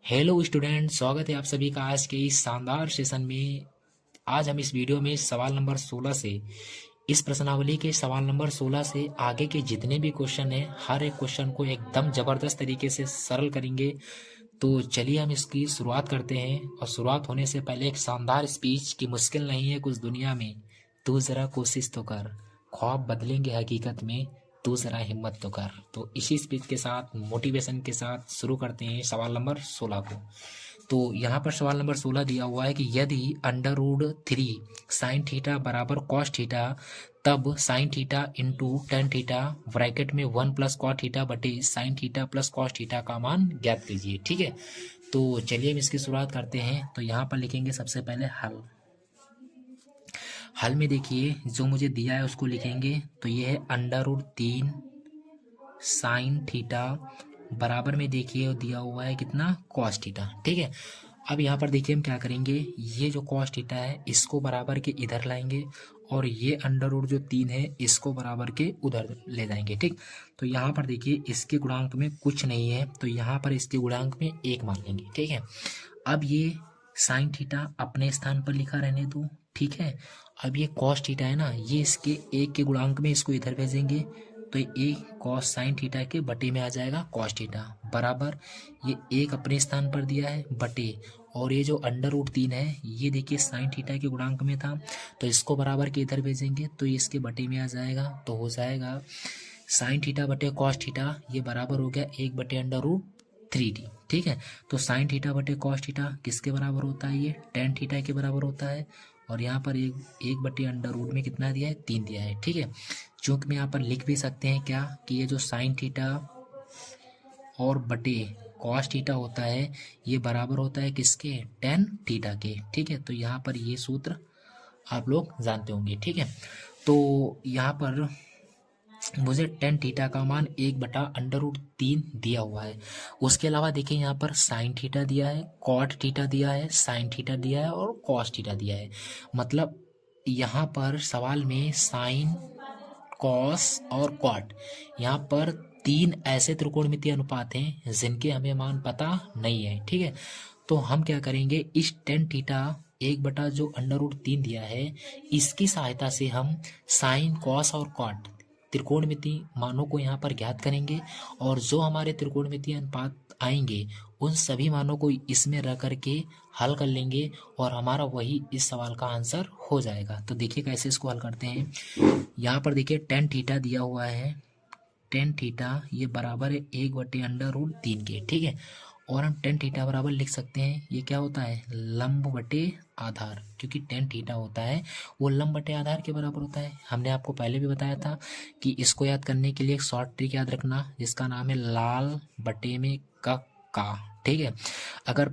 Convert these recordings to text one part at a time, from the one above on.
Hello student, स्वागत है आप सभी का आज के इस शानदार सेशन में। आज हम इस वीडियो में सवाल नंबर 16 से इस प्रश्नावली के सवाल नंबर 16 से आगे के जितने भी क्वेश्चन हैं हर एक क्वेश्चन को एकदम ज़बरदस्त तरीके से सरल करेंगे। तो चलिए हम इसकी शुरुआत करते हैं। और शुरुआत होने से पहले एक शानदार स्पीच की मुश्किल नहीं है कुछ दुनिया में, तू ज़रा कोशिश तो कर, ख्वाब बदलेंगे हकीकत में, तू ज़रा हिम्मत तो कर। तो इसी स्पीच के साथ मोटिवेशन के साथ शुरू करते हैं सवाल नंबर 16 को। तो यहाँ पर सवाल नंबर 16 दिया हुआ है कि यदि √3 साइन थीटा बराबर कॉस थीटा, तब sine theta into tan theta bracket में 1 प्लस कॉस थीटा बटे sine theta plus cos theta का मान ज्ञात कीजिए। ठीक है, तो चलिए हम इसकी शुरुआत करते हैं। तो यहाँ पर लिखेंगे सबसे पहले हल। हल में देखिए जो मुझे दिया है उसको लिखेंगे। तो ये है √3 साइन थीटा बराबर में देखिए दिया हुआ है कितना, कॉस थीटा। ठीक है, अब यहाँ पर देखिए हम क्या करेंगे, ये जो कॉस थीटा है इसको बराबर के इधर लाएंगे और ये अंडर रूट जो 3 है इसको बराबर के उधर ले जाएंगे। ठीक, तो यहाँ पर देखिए इसके गुणांक में कुछ नहीं है तो यहाँ पर इसके गुणांक में 1 मान लेंगे। ठीक है, अब ये साइन थीटा अपने स्थान पर लिखा रहने दो। ठीक है, अब ये कॉस थीटा है ना, ये इसके 1 के गुणांक में इसको इधर भेजेंगे तो ये कॉस साइन थीटा के बटे में आ जाएगा कॉस थीटा बराबर, ये 1 अपने स्थान पर दिया है बटे, और ये जो √3 है ये देखिए साइन थीटा के गुणांक में था तो इसको बराबर के इधर भेजेंगे तो ये इसके बटे में आ जाएगा। तो हो जाएगा साइन थीटा बटे कॉस थीटा, ये बराबर हो गया 1/√3t। ठीक है, तो साइन थीटा बटे कॉस थीटा किसके बराबर होता है, ये टेन थीटा के बराबर होता है। और यहाँ पर 1/√रूट में कितना दिया है, 3 दिया है। ठीक है, चूँकि में यहाँ पर लिख भी सकते हैं क्या कि ये जो साइन थीटा और बटे कॉस थीटा होता है ये बराबर होता है किसके, टेन थीटा के। ठीक है, तो यहाँ पर ये सूत्र आप लोग जानते होंगे। ठीक है, तो यहाँ पर मुझे टेन थीटा का मान 1/√3 दिया हुआ है। उसके अलावा देखिए यहाँ पर साइन थीटा दिया है, कॉट थीटा दिया है, साइन थीटा दिया है और कॉस थीटा दिया है। मतलब यहाँ पर सवाल में साइन, कॉस और कॉट, यहाँ पर 3 ऐसे त्रिकोणमितीय अनुपात हैं जिनके हमें मान पता नहीं है। ठीक है, तो हम क्या करेंगे, इस टेन थीटा 1 जो √3 दिया है इसकी सहायता से हम साइन, कॉस और कॉट त्रिकोणमितीय मानों को यहाँ पर ज्ञात करेंगे और जो हमारे त्रिकोणमितीय अनुपात आएंगे उन सभी मानों को इसमें रख करके हल कर लेंगे और हमारा वही इस सवाल का आंसर हो जाएगा। तो देखिए कैसे इसको हल करते हैं। यहाँ पर देखिए टेन थीटा दिया हुआ है, टेन थीटा ये बराबर है 1/√3 के। ठीक है, और हम टेन थीटा बराबर लिख सकते हैं, ये क्या होता है, लंब बटे आधार, क्योंकि टेन थीटा होता है वो लंब बटे आधार के बराबर होता है। हमने आपको पहले भी बताया था कि इसको याद करने के लिए एक शॉर्ट ट्रिक याद रखना जिसका नाम है लाल बटे में का। ठीक है, अगर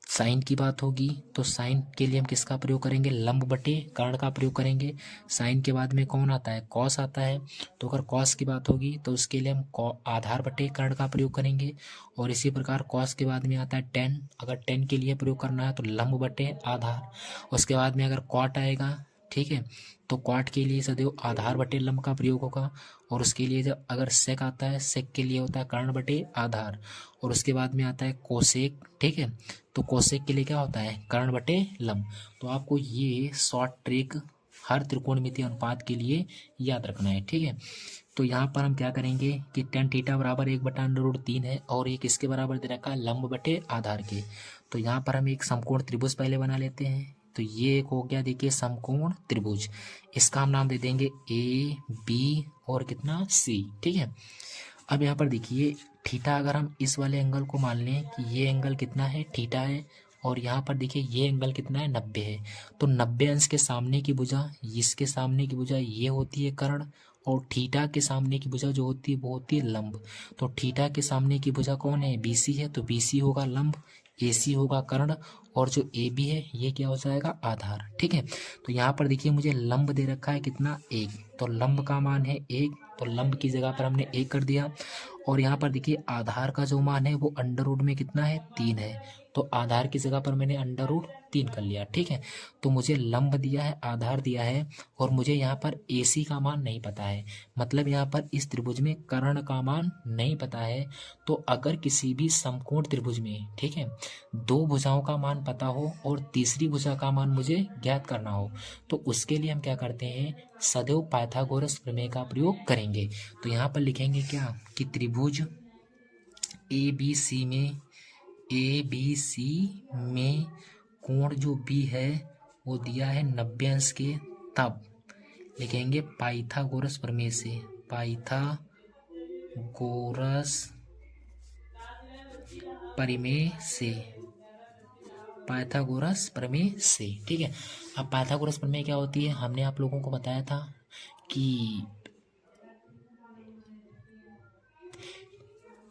साइन की बात होगी तो साइन के लिए हम किसका प्रयोग करेंगे, लंब बटे कर्ण का प्रयोग करेंगे। साइन के बाद में कौन आता है, कॉस आता है। तो अगर कॉस की बात होगी तो उसके लिए हम आधार बटे कर्ण का प्रयोग करेंगे। और इसी प्रकार कॉस के बाद में आता है टेन, अगर टेन के लिए प्रयोग करना है तो लंब बटे आधार। उसके बाद में अगर कॉट आएगा, ठीक है, तो कॉट के लिए सदैव आधार बटे लंब का प्रयोग होगा। और उसके लिए जब अगर सेक आता है, सेक के लिए होता है कर्ण बटे आधार। और उसके बाद में आता है कोसेक। ठीक है, तो कोसेक के लिए क्या होता है, कर्ण बटे लंब। तो आपको ये शॉर्ट ट्रिक हर त्रिकोणमितीय अनुपात के लिए याद रखना है। ठीक है, तो यहाँ पर हम क्या करेंगे कि टेन थीटा बराबर 1/√3 है और ये किसके बराबर दे रखा है, लंब बटे आधार के। तो यहाँ पर हम एक समकोण त्रिभुज पहले बना लेते हैं। तो ये एक हो गया देखिए समकोण त्रिभुज, इसका हम नाम दे देंगे AB और कितना C। ठीक है, अब यहाँ पर देखिए थीटा अगर हम इस वाले एंगल को मान लें कि ये एंगल कितना है, थीटा है, और यहाँ पर देखिए ये एंगल कितना है, 90 है। तो 90 अंश के सामने की भुजा, इसके सामने की भुजा ये होती है कर्ण, और थीटा के सामने की भुजा जो होती है वो होती है लंब। तो थीटा के सामने की भुजा कौन है, BC है, तो BC होगा लंब, AC होगा कर्ण, और जो AB है ये क्या हो जाएगा, आधार। ठीक है, तो यहाँ पर देखिए मुझे लंब दे रखा है कितना, 1, तो लंब का मान है 1, तो लंब की जगह पर हमने 1 कर दिया। और यहाँ पर देखिए आधार का जो मान है वो अंडर रूट में कितना है, 3 है, तो आधार की जगह पर मैंने अंडर रूट 3 कर लिया। ठीक है, तो मुझे लंब दिया है, आधार दिया है, और मुझे यहाँ पर AC का मान नहीं पता है, मतलब यहाँ पर इस त्रिभुज में कर्ण का मान नहीं पता है। तो अगर किसी भी समकोण त्रिभुज में, ठीक है, दो भुजाओं का मान पता हो और तीसरी भुजा का मान मुझे ज्ञात करना हो, तो उसके लिए हम क्या करते हैं, सदैव पाइथागोरस प्रमेय का प्रयोग करेंगे। तो यहाँ पर लिखेंगे क्या कि त्रिभुज ABC में कोण जो B है वो दिया है 90 अंश के, तब लिखेंगे पाइथागोरस प्रमेय से, पाइथागोरस प्रमेय से। ठीक है, अब पाइथागोरस प्रमेय क्या होती है, हमने आप लोगों को बताया था कि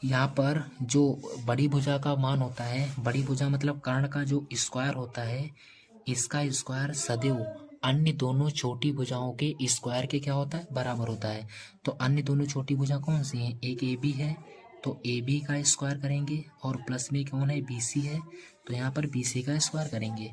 यहाँ पर जो बड़ी भुजा का मान होता है, बड़ी भुजा मतलब कर्ण का जो स्क्वायर होता है, इसका स्क्वायर सदैव अन्य दोनों छोटी भुजाओं के स्क्वायर के क्या होता है, बराबर होता है। तो अन्य दोनों छोटी भुजा कौन सी हैं, एक AB है तो AB का स्क्वायर करेंगे, और प्लस में कौन है, BC है, तो यहाँ पर BC का स्क्वायर करेंगे।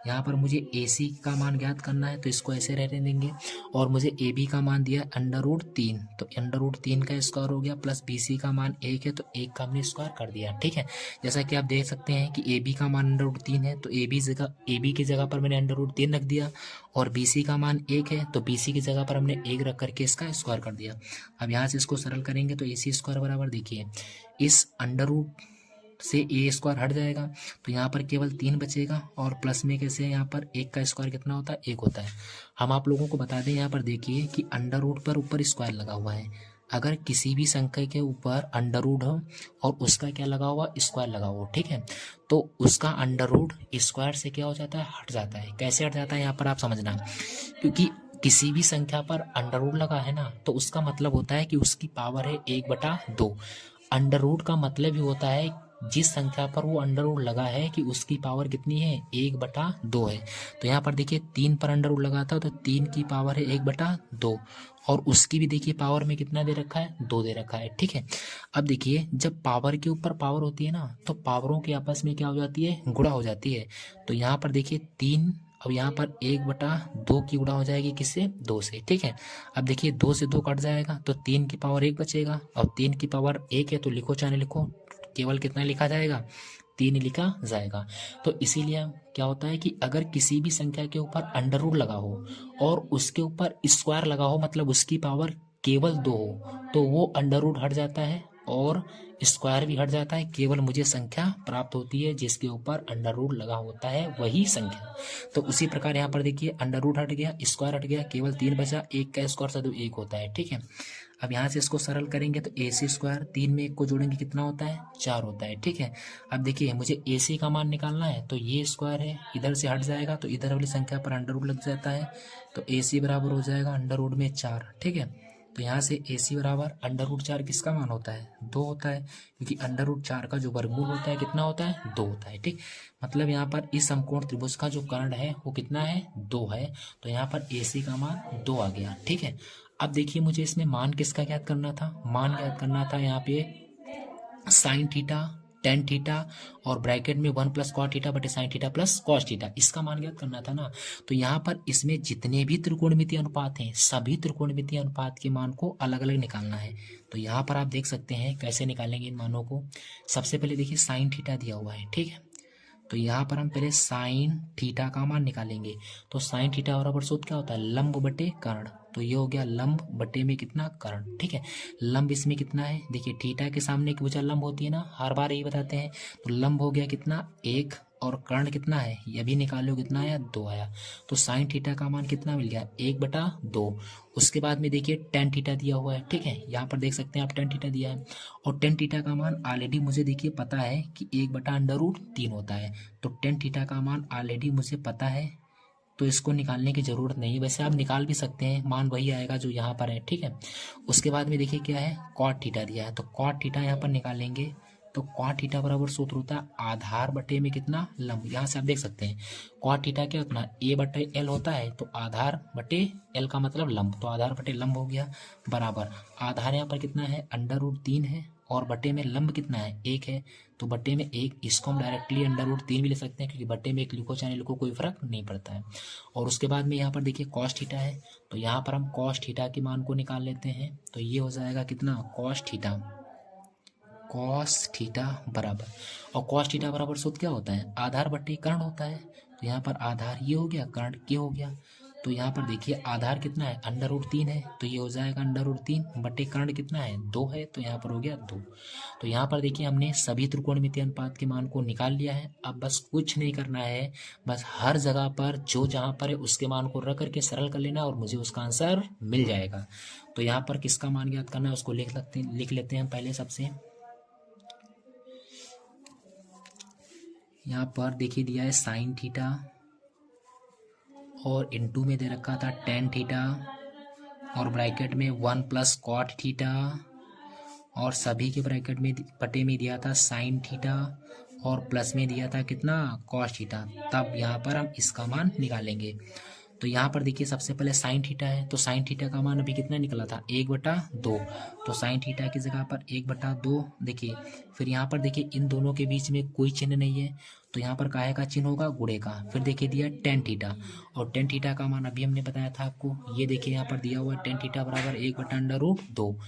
यहाँ पर मुझे AC का मान ज्ञात करना है तो इसको ऐसे रहने देंगे, और मुझे AB का मान दिया अंडर रूट 3, तो अंडर रूट 3 का स्क्वायर हो गया, प्लस BC का मान 1 है तो 1 का हमने स्क्वायर कर दिया। ठीक है, जैसा कि आप देख सकते हैं कि AB का मान अंडर रूट 3 है तो AB की जगह पर मैंने अंडर रूट 3 रख दिया, और BC का मान 1 है तो BC की जगह पर हमने 1 रख करके इसका स्क्वायर कर दिया। अब यहाँ से इसको सरल करेंगे तो AC स्क्वायर बराबर, देखिए इस अंडर रूट से A स्क्वायर हट जाएगा तो यहाँ पर केवल 3 बचेगा, और प्लस में कैसे यहाँ पर 1 का स्क्वायर कितना होता है, 1 होता है। हम आप लोगों को बता दें, यहाँ पर देखिए कि अंडर रूट पर ऊपर स्क्वायर लगा हुआ है, अगर किसी भी संख्या के ऊपर अंडर रूट हो और उसका क्या लगा हुआ, स्क्वायर लगा हुआ, ठीक है, तो उसका अंडर रूट स्क्वायर से क्या हो जाता है, हट जाता है। कैसे हट जाता है यहाँ पर आप समझना, क्योंकि किसी भी संख्या पर अंडर रूट लगा है ना, तो उसका मतलब होता है कि उसकी पावर है 1/2। अंडर रूट का मतलब ही होता है जिस संख्या पर वो अंडर रूट लगा है कि उसकी पावर कितनी है, 1/2 है। तो यहाँ पर देखिए 3 पर अंडर रूट लगा था तो 3 की पावर है 1/2, और उसकी भी देखिए पावर में कितना दे रखा है, 2 दे रखा है। ठीक है, अब देखिए जब पावर के ऊपर पावर होती है ना, तो पावरों के आपस में क्या हो जाती है, गुणा हो जाती है। तो यहाँ पर देखिए 3, अब यहाँ पर 1/2 की गुणा हो जाएगी किससे, 2 से। ठीक है, अब देखिए 2 से 2 कट जाएगा तो 3 की पावर 1 बचेगा, और 3 की पावर 1 है तो लिखो चाहे लिखो, केवल कितना लिखा जाएगा, 3 लिखा जाएगा। तो इसीलिए क्या होता है कि अगर किसी भी संख्या के ऊपर अंडर रूट लगा हो और उसके ऊपर स्क्वायर लगा हो, मतलब उसकी पावर केवल 2 हो, तो वो अंडर रूट हट जाता है और स्क्वायर भी हट जाता है, केवल मुझे संख्या प्राप्त होती है जिसके ऊपर अंडर रूट लगा होता है वही संख्या। तो उसी प्रकार यहाँ पर देखिए अंडर रूट हट गया, स्क्वायर हट गया, केवल 3 बचा, 1 का स्क्वायर सदैव 1 होता है। ठीक है, अब यहाँ से इसको सरल करेंगे तो AC स्क्वायर 3 में 1 को जोड़ेंगे कितना होता है, 4 होता है। ठीक है, अब देखिए मुझे AC का मान निकालना है, तो ये स्क्वायर है इधर से हट जाएगा तो इधर वाली संख्या पर अंडर रूट लग जाता है, तो AC बराबर हो जाएगा अंडर रूट में 4। ठीक है, तो यहाँ से AC बराबर अंडर रूट 4 किसका मान होता है, 2 होता है, क्योंकि अंडर रूट 4 का जो वर्गमूल होता है कितना होता है, 2 होता है। ठीक, मतलब यहाँ पर इस समकोण त्रिभुज का जो कर्ण है वो कितना है, 2 है, तो यहाँ पर AC का मान 2 आ गया। ठीक है, अब देखिए मुझे इसमें मान किसका ज्ञात करना था, मान ज्ञात करना था यहाँ पे साइन थीटा, टेन थीटा और ब्रैकेट में 1 + cot थीटा बटे sine theta plus cos theta, इसका मान ज्ञात करना था ना। तो यहाँ पर इसमें जितने भी त्रिकोणमितीय अनुपात हैं, सभी त्रिकोणमितीय अनुपात के मान को अलग अलग निकालना है। तो यहाँ पर आप देख सकते हैं कैसे निकालेंगे इन मानों को। सबसे पहले देखिए साइन थीटा दिया हुआ है, ठीक है, तो यहाँ पर हम पहले साइन थीटा का मान निकालेंगे। तो साइन थीटा बराबर सूत्र क्या होता है, लंब बटे कर्ण, तो ये हो गया लंब बटे में कितना, कर्ण। ठीक है, लंब इसमें कितना है, देखिए थीटा के सामने एक भुजा लंब होती है ना, हर बार यही बताते हैं, तो लंब हो गया कितना, 1, और कर्ण कितना है, ये भी निकालो कितना आया, 2 आया। तो साइन थीटा का मान कितना मिल गया, 1/2। उसके बाद में देखिए टेन थीटा दिया हुआ है, ठीक है, यहाँ पर देख सकते हैं आप टेन थीटा दिया है, और टेन थीटा का मान ऑलरेडी मुझे देखिए पता है कि 1/√3 होता है। तो टेन थीटा का मान ऑलरेडी मुझे पता है, तो इसको निकालने की ज़रूरत नहीं है, वैसे आप निकाल भी सकते हैं, मान वही आएगा जो यहाँ पर है। ठीक है, उसके बाद में देखिए क्या है, कॉट थीटा दिया है, तो कॉट थीटा यहाँ पर निकालेंगे, तो कॉट थीटा बराबर सूत्र होता है आधार बटे में कितना, लंब। यहाँ से आप देख सकते हैं कॉट थीटा क्या होता है, A/L होता है, तो आधार बटे L का मतलब लंब, तो आधार बटे लंब हो गया, बराबर आधार यहाँ पर कितना है, अंडर रूट 3 है, और बटे में लंब कितना है, 1 है, तो बटे में 1, इसको हम डायरेक्टली अंडर रूट 3 भी ले सकते हैं, क्योंकि बटे में 1 लिखो चाहे लिखो कोई फर्क नहीं पड़ता है। और उसके बाद में यहाँ पर देखिए कॉस थीटा है, तो यहाँ पर हम कॉस थीटा के मान को निकाल लेते हैं, तो ये हो जाएगा कितना, कॉस थीटा बराबर, और कॉस थीटा बराबर सूत्र क्या होता है, आधार बट्टे कर्ण होता है। तो यहाँ पर आधार ये हो गया, कर्ण ये हो गया, तो यहाँ पर देखिए आधार कितना है, अंडर रूट 3 है, तो ये हो जाएगा अंडर रूट 3 बटे कर्ण कितना है, 2 है, तो यहाँ पर हो गया 2। तो यहाँ पर देखिए हमने सभी त्रिकोणमितीय अनुपात के मान को निकाल लिया है। अब बस कुछ नहीं करना है, बस हर जगह पर जो जहाँ पर है उसके मान को रख करके सरल कर लेना और मुझे उसका आंसर मिल जाएगा। तो यहाँ पर किसका मान ज्ञात करना है उसको लिख लेते हैं पहले। सबसे यहाँ पर देखिए दिया है साइन थीटा, और इनटू में दे रखा था टेन थीटा, और ब्रैकेट में 1 प्लस कॉट थीटा, और सभी के ब्रैकेट में बटे में दिया था साइन थीटा, और प्लस में दिया था कितना, कॉस थीटा। तब यहाँ पर हम इसका मान निकालेंगे। तो यहाँ पर देखिए सबसे पहले साइन थीटा है, तो साइन थीटा का मान अभी कितना निकला था, 1/2, तो साइन थीटा की जगह पर 1/2 देखिए। फिर यहाँ पर देखिए इन दोनों के बीच में कोई चिन्ह नहीं है, तो यहाँ पर काहे का चिन्ह होगा, गुणे का। फिर देखिए दिया टेन थीटा, और टेन थीटा का मान अभी हमने बताया था आपको, ये देखिए यहाँ पर दिया हुआ है टेन थीटा बराबर 1/√2।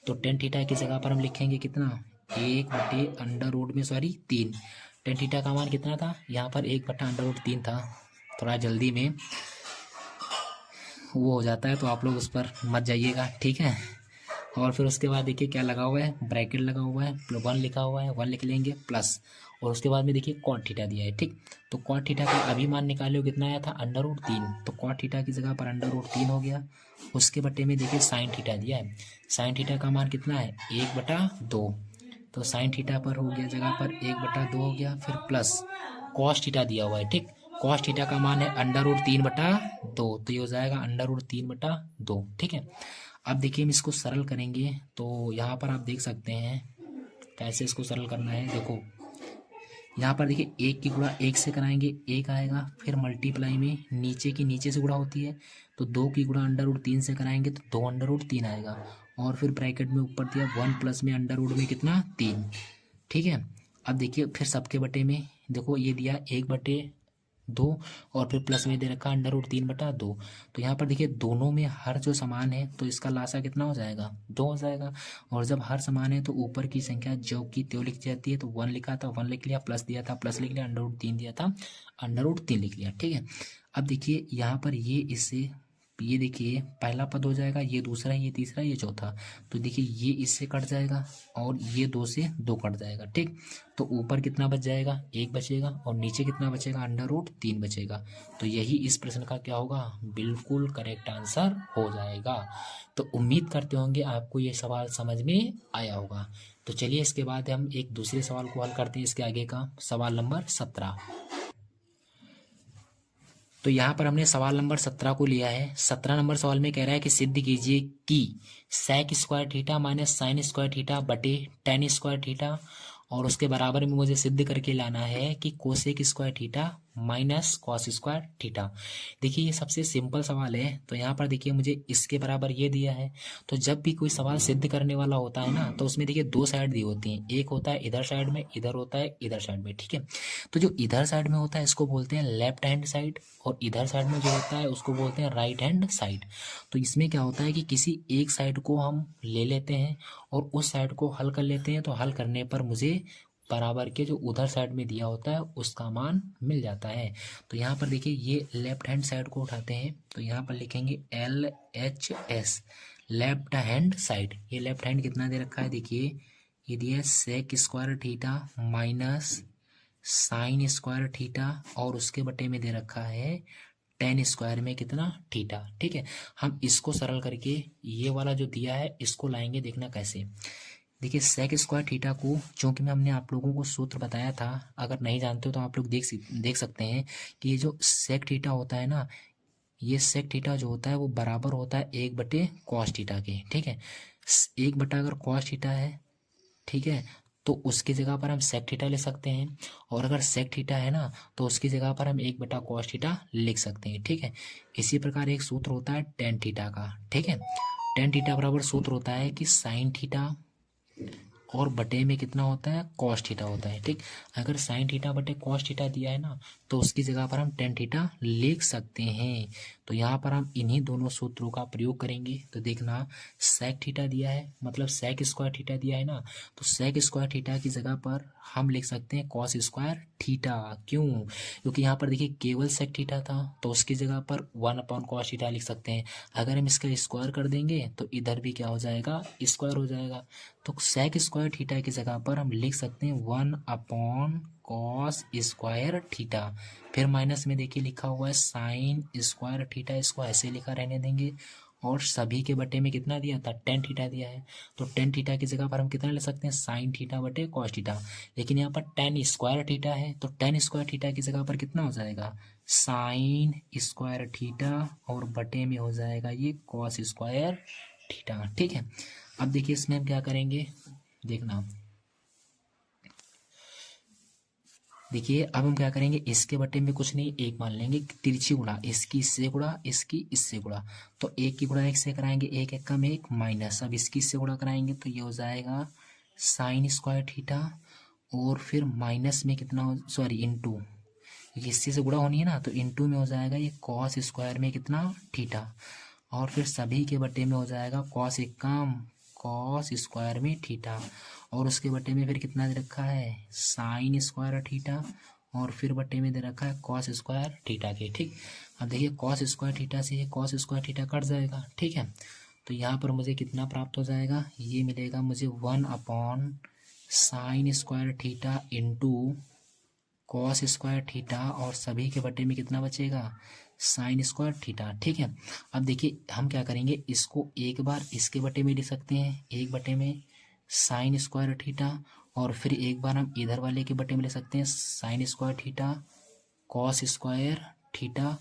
तो टेन थीटा की जगह पर हम लिखेंगे कितना, 1/√3। टेन थीटा का मान कितना था, यहाँ पर 1/√3 था, थोड़ा जल्दी में वो हो जाता है, तो आप लोग उस पर मत जाइएगा, ठीक है। और फिर उसके बाद देखिए क्या लगा हुआ है, ब्रैकेट लगा हुआ है, 1 लिखा हुआ है, 1 लिख लेंगे प्लस, और उसके बाद में देखिए कॉट थीटा दिया है, ठीक। तो कॉट थीटा का अभी मान निकाले कितना आया था, अंडर रूट 3, तो कॉट थीटा की जगह पर अंडर रूट 3 हो गया। उसके बटे में देखिए साइन थीटा दिया है, साइन थीटा का मान कितना है, 1/2, तो साइन थीटा पर हो गया जगह पर 1/2 हो गया। फिर प्लस कॉस थीटा दिया हुआ है, ठीक। कॉस थीटा का मान है अंडर रूट 3/2, तो ये हो जाएगा अंडर रूट 3/2, ठीक है। अब देखिए हम इसको सरल करेंगे, तो यहाँ पर आप देख सकते हैं कैसे इसको सरल करना है। देखो यहाँ पर देखिए 1 की गुणा 1 से कराएंगे 1 आएगा, फिर मल्टीप्लाई में नीचे की नीचे से गुणा होती है, तो 2 की गुणा अंडर रूट 3 से कराएंगे तो 2/√3 आएगा, और फिर ब्रैकेट में ऊपर दिया 1 प्लस में अंडर रूट में कितना, 3, ठीक है। अब देखिए फिर सबके बटे में देखो ये दिया 1/2, और फिर प्लस में दे रखा अंडर रूट 3/2। तो यहाँ पर देखिए दोनों में हर जो समान है तो इसका लासा कितना हो जाएगा, 2 हो जाएगा। और जब हर समान है तो ऊपर की संख्या जो की त्यों लिख जाती है, तो 1 लिखा था 1 लिख लिया, प्लस दिया था प्लस लिख लिया, अंडर रूट 3 दिया था अंडर रूट 3 लिख लिया, ठीक है। अब देखिए यहाँ पर ये इससे ये देखिए पहला पद हो जाएगा, ये दूसरा, ये तीसरा, ये चौथा, तो देखिए ये इससे कट जाएगा और ये 2 से 2 कट जाएगा, ठीक। तो ऊपर कितना बच जाएगा, 1 बचेगा, और नीचे कितना बचेगा, अंडर रूट 3 बचेगा। तो यही इस प्रश्न का क्या होगा, बिल्कुल करेक्ट आंसर हो जाएगा। तो उम्मीद करते होंगे आपको ये सवाल समझ में आया होगा। तो चलिए इसके बाद हम एक दूसरे सवाल को हल करते हैं, इसके आगे का सवाल नंबर 17। तो यहाँ पर हमने सवाल नंबर 17 को लिया है। 17 नंबर सवाल में कह रहा है कि सिद्ध कीजिए कि sec square theta minus sine square theta बटे टेन स्क्वायर थीटा, और उसके बराबर में मुझे सिद्ध करके लाना है कि cosec square theta minus cos square theta. देखिए ये सबसे सिंपल सवाल है, तो यहाँ पर देखिए मुझे इसके बराबर ये दिया है। तो जब भी कोई सवाल सिद्ध करने वाला होता है ना, तो उसमें देखिए 2 साइड दी होती हैं, एक होता है इधर साइड में, इधर होता है इधर साइड में, ठीक है। तो जो इधर साइड में होता है इसको बोलते हैं लेफ्ट हैंड साइड, और इधर साइड में जो होता है उसको बोलते हैं राइट हैंड साइड। तो इसमें क्या होता है कि किसी एक साइड को हम ले लेते हैं और उस साइड को हल कर लेते हैं, तो हल करने पर मुझे बराबर के जो उधर साइड में दिया होता है उसका मान मिल जाता है। तो यहाँ पर देखिए ये लेफ्ट हैंड साइड को उठाते हैं, तो यहाँ पर लिखेंगे LHS, लेफ्ट हैंड साइड। ये लेफ्ट हैंड कितना दे रखा है, देखिए ये दिया है sec square theta minus sine square theta, और उसके बटे में दे रखा है टेन स्क्वायर में कितना, थीटा, ठीक है। हम इसको सरल करके ये वाला जो दिया है इसको लाएंगे, देखना कैसे। देखिए सेक स्क्वायर थीटा को, चूंकि मैं हमने आप लोगों को सूत्र बताया था, अगर नहीं जानते हो तो आप लोग देख सकते हैं कि ये जो सेक थीटा होता है ना, ये सेक थीटा जो होता है वो बराबर होता है 1/cos थीटा के, ठीक है। 1 अगर cos थीटा है, ठीक है, तो उसकी जगह पर हम सेक थीटा ले सकते हैं, और अगर सेक थीटा है ना तो उसकी जगह पर हम 1/cos थीटा लिख सकते हैं, ठीक है। इसी प्रकार एक सूत्र होता है टेन थीटा का, ठीक है। टेन थीटा बराबर सूत्र होता है कि साइन थीटा और बटे में कितना होता है, कॉस थीटा होता है। ठीक, अगर साइन थीटा बटे कॉस थीटा दिया है ना, तो उसकी जगह पर हम टेन थीटा लिख सकते हैं। तो यहाँ पर हम इन्हीं दोनों सूत्रों का प्रयोग करेंगे। तो देखना, सेक थीटा दिया है, मतलब सेक स्क्वायर थीटा दिया है ना, तो सेक स्क्वायर थीटा की जगह पर हम लिख सकते हैं कॉस स्क्वायर थीटा। क्यों? क्योंकि यहाँ पर देखिए केवल सेक थीटा था, तो उसकी जगह पर 1/cos थीटा लिख सकते हैं। अगर हम इसका स्क्वायर कर देंगे तो इधर भी क्या हो जाएगा, स्क्वायर हो जाएगा। तो सेक स्क्वायर थीटा की जगह पर हम लिख सकते हैं 1/cos स्क्वायर थीटा। फिर माइनस में देखिए लिखा हुआ है साइन स्क्वायर थीटा, इसको ऐसे लिखा रहने देंगे। और सभी के बटे में कितना दिया था, टेन थीटा दिया है। तो टेन थीटा की जगह पर हम कितना ले सकते हैं, साइन थीटा बटे कॉस थीटा। लेकिन यहाँ पर टेन स्क्वायर थीटा है, तो टेन स्क्वायर थीटा की जगह पर कितना हो जाएगा, साइन स्क्वायर थीटा, और बटे में हो जाएगा ये कॉस स्क्वायर थीटा। ठीक है, अब देखिए इसमें हम क्या करेंगे, देखना, देखिए अब हम क्या करेंगे, इसके बटे में कुछ नहीं, एक मान लेंगे तिरछी गुणा, इसकी इससे गुणा, इसकी इससे गुणा। तो एक की गुणा एक से कराएंगे, एक एक कम एक माइनस, अब इसकी इससे गुणा कराएंगे तो ये हो जाएगा साइन स्क्वायर थीटा। और फिर माइनस में कितना हो, सॉरी इंटू, क्योंकि इससे से गुणा होनी है ना, तो इंटू में हो जाएगा ये कॉस स्क्वायर में कितना, थीटा। और फिर सभी के बटे में हो जाएगा कॉस एक कम कॉस स्क्वायर में थीटा। और उसके बटे में फिर कितना दे रखा है, साइन स्क्वायर थीटा। और फिर बटे में दे रखा है कॉस स्क्वायर थीटा के। ठीक, अब देखिए कॉस स्क्वायर थीटा से ये कॉस स्क्वायर थीटा कट जाएगा। ठीक है, तो यहाँ पर मुझे कितना प्राप्त हो जाएगा, ये मिलेगा मुझे 1/साइन square theta into cos square theta, और सभी के बटे में कितना बचेगा, साइन स्क्वायर थीटा। ठीक है, अब देखिए हम क्या करेंगे, इसको एक बार इसके बटे में लिख सकते हैं, एक बटे में साइन स्क्वायर थीटा, और फिर एक बार हम इधर वाले के बटे में ले सकते हैं sign square theta cos square theta,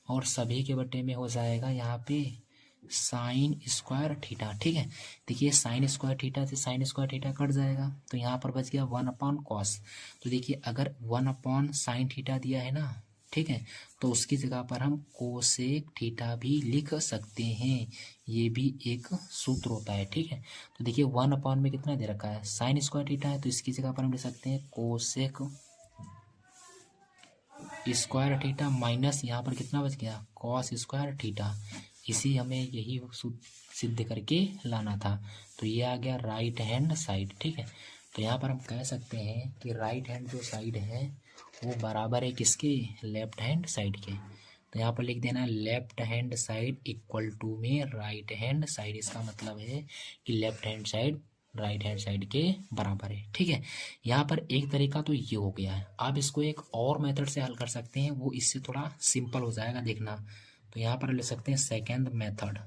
और सभी के बटे में हो जाएगा यहाँ पे साइन स्क्वायर थीटा। ठीक है, देखिए साइन स्क्वायर थीटा से साइन स्क्वायर थीटा कट जाएगा, तो यहाँ पर बच गया 1/cos। तो देखिए अगर 1/साइन थीटा दिया है ना, ठीक है, तो उसकी जगह पर हम कोसेक थीटा भी लिख सकते हैं, ये भी एक सूत्र होता है। ठीक है, तो देखिए 1/ में कितना दे रखा है, साइन स्क्वायर थीटा है, तो इसकी जगह पर हम लिख सकते हैं कोसेक स्क्वायर थीटा, माइनस यहाँ पर कितना बच गया, कॉस स्क्वायर थीटा। इसी हमें यही सिद्ध करके लाना था। तो ये आ गया राइट हैंड साइड। ठीक है, तो यहाँ पर हम कह सकते हैं कि राइट हैंड जो साइड है वो बराबर है किसके, लेफ्ट हैंड साइड के। तो यहाँ पर लिख देना left hand side equal to में राइट हैंड साइड। इसका मतलब है कि left hand side right hand side के बराबर है। ठीक है, यहाँ पर एक तरीका तो ये हो गया है। आप इसको एक और मेथड से हल कर सकते हैं, वो इससे थोड़ा सिंपल हो जाएगा, देखना। तो यहाँ पर ले सकते हैं सेकेंड मेथड।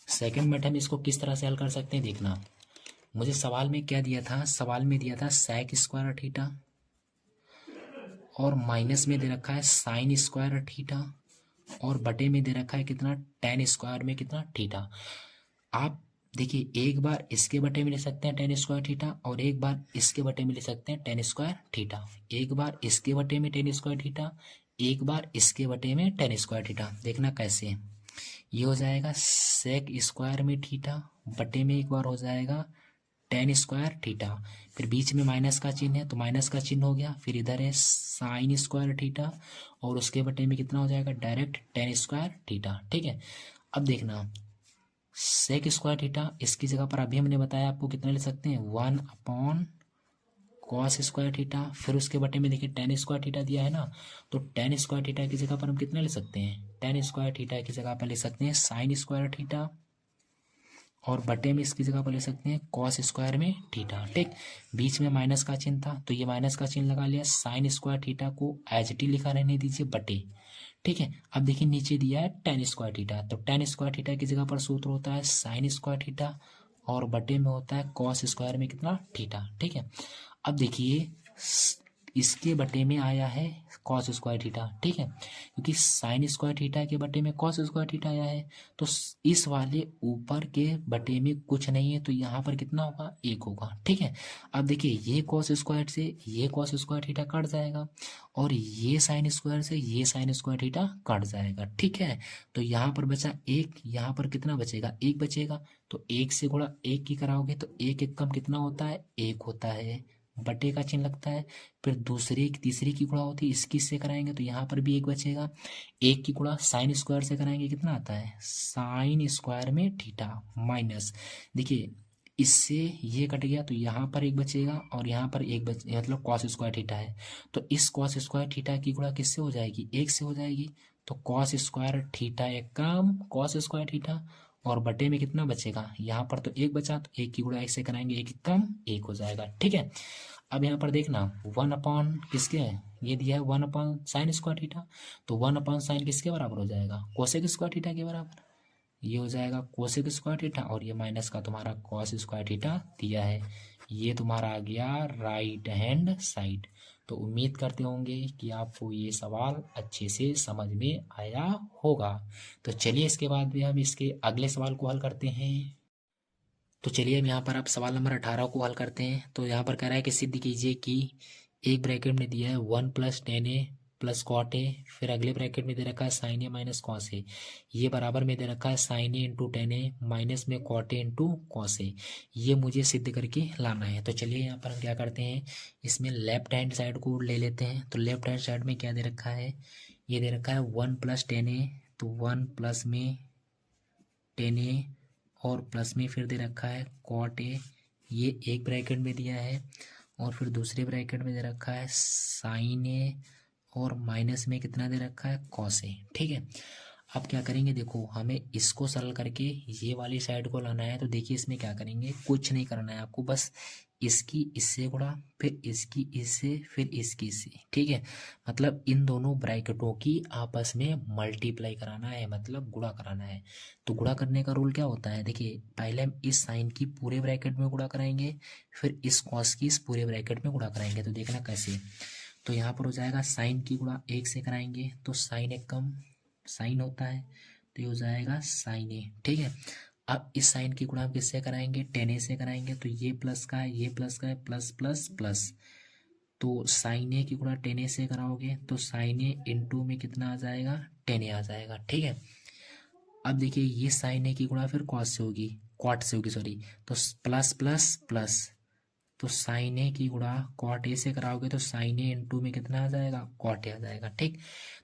सेकेंड मेथड में इसको किस तरह से हल कर सकते हैं, देखना। मुझे सवाल में क्या दिया था, सवाल में दिया था सेक स्क्वायर थीटा, और माइनस में दे रखा है साइन स्क्वायर थीटा, और बटे में दे रखा है कितना, टेन स्क्वायर में कितना, थीटा। आप देखिए एक बार इसके बटे में ले सकते हैं टेन स्क्वायर थीटा, और एक बार इसके बटे में ले सकते हैं टेन स्क्वायर थीटा। एक बार इसके बटे में टेन स्क्वायर थीटा, एक बार इसके बटे में टेन स्क्वायर थीटा। देखना कैसे, ये हो जाएगा सेक स्क्वायर में थीटा, बटे में एक बार हो जाएगा टेन स्क्वायर थीटा, फिर बीच में माइनस का चिन्ह है तो माइनस का चिन्ह हो गया, फिर इधर है साइन स्क्वायर थीटा, और उसके बटे में कितना हो जाएगा, डायरेक्ट टेन स्क्वायर थीटा। ठीक है, अब देखना सेक स्क्वायर थीटा, इसकी जगह पर अभी हमने बताया आपको कितना ले सकते हैं, 1/cos स्क्वायर थीटा, फिर उसके बटे में देखिए टेन स्क्वायर थीटा दिया है ना, तो टेन स्क्वायर थीटा की जगह पर हम कितना ले सकते हैं, टेन स्क्वायर थीटा की जगह पर ले सकते हैं साइन स्क्वायर थीटा, और बटे में इसकी जगह पर ले सकते हैं कॉस स्क्वायर में थीटा। ठीक, बीच में माइनस का चिन्ह था तो ये माइनस का चिन्ह लगा लिया, साइन स्क्वायर थीटा को एज टी लिखा रहने दीजिए बटे। ठीक है, अब देखिए नीचे दिया है टेन स्क्वायर थीटा, तो टेन स्क्वायर थीटा की जगह पर सूत्र होता है साइन स्क्वायर थीटा, और बटे में होता है कॉस स्क्वायर में कितना, थीटा। ठीक है, अब देखिए इसके बटे में आया है कॉस स्क्वायर थीटा, ठीक है, क्योंकि साइन स्क्वायर थीटा के बटे में कॉस स्क्वायर थीटा आया है, तो इस वाले ऊपर के बटे में कुछ नहीं है, तो यहाँ पर कितना होगा, 1 होगा, ठीक है। अब देखिए ये कॉस स्क्वायर से ये कॉस स्क्वायर थीटा कट जाएगा, और ये साइन स्क्वायर से ये साइन स्क्वायर थीटा कट जाएगा, ठीक है। तो यहाँ पर बचा 1, यहाँ पर कितना बचेगा, 1 बचेगा, तो 1 से गुणा 1 की कराओगे तो 1 एक कम कितना होता है, 1 होता है, बटे का चिन्ह लगता है। फिर दूसरी तीसरी की गुणा होती है, इसकी से कराएंगे तो यहाँ पर भी 1 बचेगा, 1 की गुणा साइन स्क्वायर से कराएंगे कितना आता है, साइन स्क्वायर में थीटा माइनस, देखिए इससे ये कट गया तो यहाँ पर 1 बचेगा, और यहाँ पर 1 मतलब कॉस स्क्वायर थीटा है, तो इस कॉस स्क्वायर थीटा की गुणा किससे हो जाएगी, 1 से हो जाएगी, तो कॉस स्क्वायर थीटा एक कम कॉस स्क्वायर थीटा, और बटे में कितना बचेगा, यहाँ पर तो 1 बचा, तो 1 की गुणा 1 से कराएंगे, 1 कम 1 हो जाएगा, ठीक है। अब यहाँ पर देखना 1 अपॉन किसके है, ये दिया है 1 अपॉन साइन स्क्वायर थीटा, तो 1 अपॉन साइन किसके बराबर हो जाएगा, कोसेक स्क्वायर थीटा के बराबर, ये हो जाएगा कोसेक स्क्वायर थीटा, और ये माइनस का तुम्हारा कॉस स्क्वायर थीटा दिया है, ये तुम्हारा आ गया राइट हैंड साइड। तो उम्मीद करते होंगे कि आपको ये सवाल अच्छे से समझ में आया होगा। तो चलिए इसके बाद भी हम इसके अगले सवाल को हल करते हैं। तो चलिए अब यहाँ पर आप सवाल नंबर 18 को हल करते हैं। तो यहाँ पर कह रहा है कि सिद्ध कीजिए कि एक ब्रैकेट में दिया है 1 + tan a + cot a, फिर अगले ब्रैकेट में दे रखा है sin a - cos a, ये बराबर में दे रखा है sin a × tan a minus में cot a × cos a, ये मुझे सिद्ध करके लाना है। तो चलिए यहाँ पर हम क्या करते हैं, इसमें लेफ्ट हैंड साइड को ले लेते हैं। तो लेफ्ट हैंड साइड में क्या दे रखा है, ये दे रखा है 1 + tan a, तो 1 प्लस में tan a, और प्लस में फिर दे रखा है कॉट ए, ये एक ब्रैकेट में दिया है, और फिर दूसरे ब्रैकेट में दे रखा है साइन ए, और माइनस में कितना दे रखा है, कॉस ए, ठीक है। अब क्या करेंगे, देखो हमें इसको सरल करके ये वाली साइड को लाना है। तो देखिए इसमें क्या करेंगे, कुछ नहीं करना है आपको, बस इसकी इससे गुणा, फिर इसकी इससे, फिर इसकी इससे, ठीक है। मतलब इन दोनों ब्रैकेटों की आपस में मल्टीप्लाई कराना है, मतलब गुणा कराना है। तो गुणा करने का रूल क्या होता है, देखिए पहले हम इस साइन की पूरे ब्रैकेट में गुणा कराएंगे, फिर इस कॉस की इस पूरे ब्रैकेट में गुणा कराएंगे। तो देखना कैसे, तो यहाँ पर हो जाएगा साइन की गुणा 1 से कराएंगे तो साइन एक कम साइन होता है, तो ये हो जाएगा साइन ए, ठीक है। अब इस साइन की गुणा हम किससे कराएंगे, tan a से कराएंगे, तो ये प्लस का है, ये प्लस का है, प्लस प्लस प्लस, तो साइन ए की गुणा tan a से कराओगे तो साइन ए इंटू में कितना आ जाएगा, tan a आ जाएगा, ठीक है। अब देखिए ये साइन ए की गुणा फिर कॉस से होगी, क्वाट से होगी सॉरी, तो प्लस प्लस प्लस, तो साइन ए की गुणा कॉट ए से कराओगे तो साइन ए इंटू में कितना आ जाएगा, कॉट ए आ जाएगा, ठीक।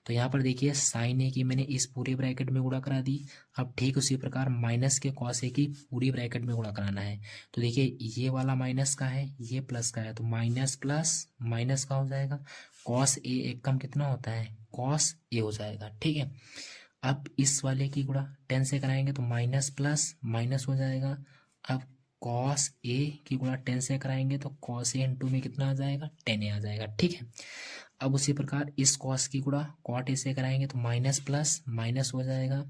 तो यहाँ पर देखिए साइन ए की मैंने इस पूरे ब्रैकेट में गुणा करा दी। अब ठीक उसी प्रकार माइनस के कॉस ए की पूरी ब्रैकेट में गुणा कराना है। तो देखिए ये वाला माइनस का है, ये प्लस का है, तो माइनस प्लस माइनस का हो जाएगा, कॉस ए एक कम कितना होता है, कॉस ए हो जाएगा, ठीक है। अब इस वाले की गुणा 10 से कराएंगे तो माइनस प्लस माइनस हो जाएगा। अब कॉस ए की गुणा 10 से कराएंगे तो कॉस ए इंटू में कितना आ जाएगा, tan a आ जाएगा, ठीक है। अब उसी प्रकार इस कॉस की गुणा कॉट ए से कराएंगे तो माइनस प्लस माइनस हो जाएगा,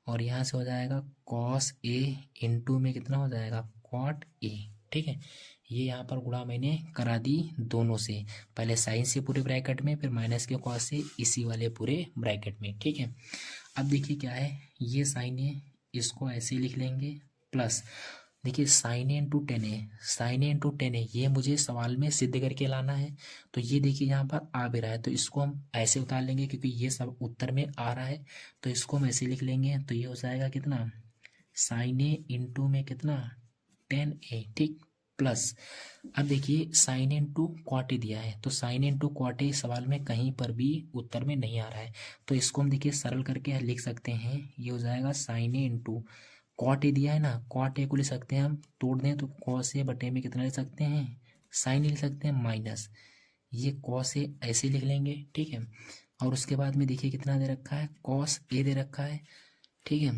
और यहाँ से हो जाएगा कॉस ए इंटू में कितना हो जाएगा, कॉट ए, ठीक है। ये यहाँ पर गुणा मैंने करा दी दोनों से, पहले साइन से पूरे ब्रैकेट में, फिर माइनस के कॉस से इसी वाले पूरे ब्रैकेट में, ठीक है। अब देखिए क्या है, ये साइन ए इसको ऐसे लिख लेंगे, प्लस देखिए sign A into ten A, sign A into ten ए, ये मुझे सवाल में सिद्ध करके लाना है। तो ये देखिए यहाँ पर आ भी रहा है, तो इसको हम ऐसे उतार लेंगे क्योंकि ये सब उत्तर में आ रहा है, तो इसको हम ऐसे लिख लेंगे। तो ये हो जाएगा कितना, साइन ए इंटू में कितना, टेन ए, ठीक, प्लस अब देखिए साइन इंटू क्वाटे दिया है, तो साइन इंटू क्वाटे सवाल में कहीं पर भी उत्तर में नहीं आ रहा है, तो इसको हम देखिए सरल करके लिख सकते हैं। ये हो जाएगा sine A into cot A दिया है ना, कॉट ए को ले सकते हैं हम, तोड़ दें तो कॉस ए बटे में कितना ले सकते हैं, साइन ले सकते हैं माइनस, ये कॉस ए ऐसे लिख लेंगे, ठीक है। और उसके बाद में देखिए कितना दे रखा है, कॉस ए दे रखा है, ठीक है।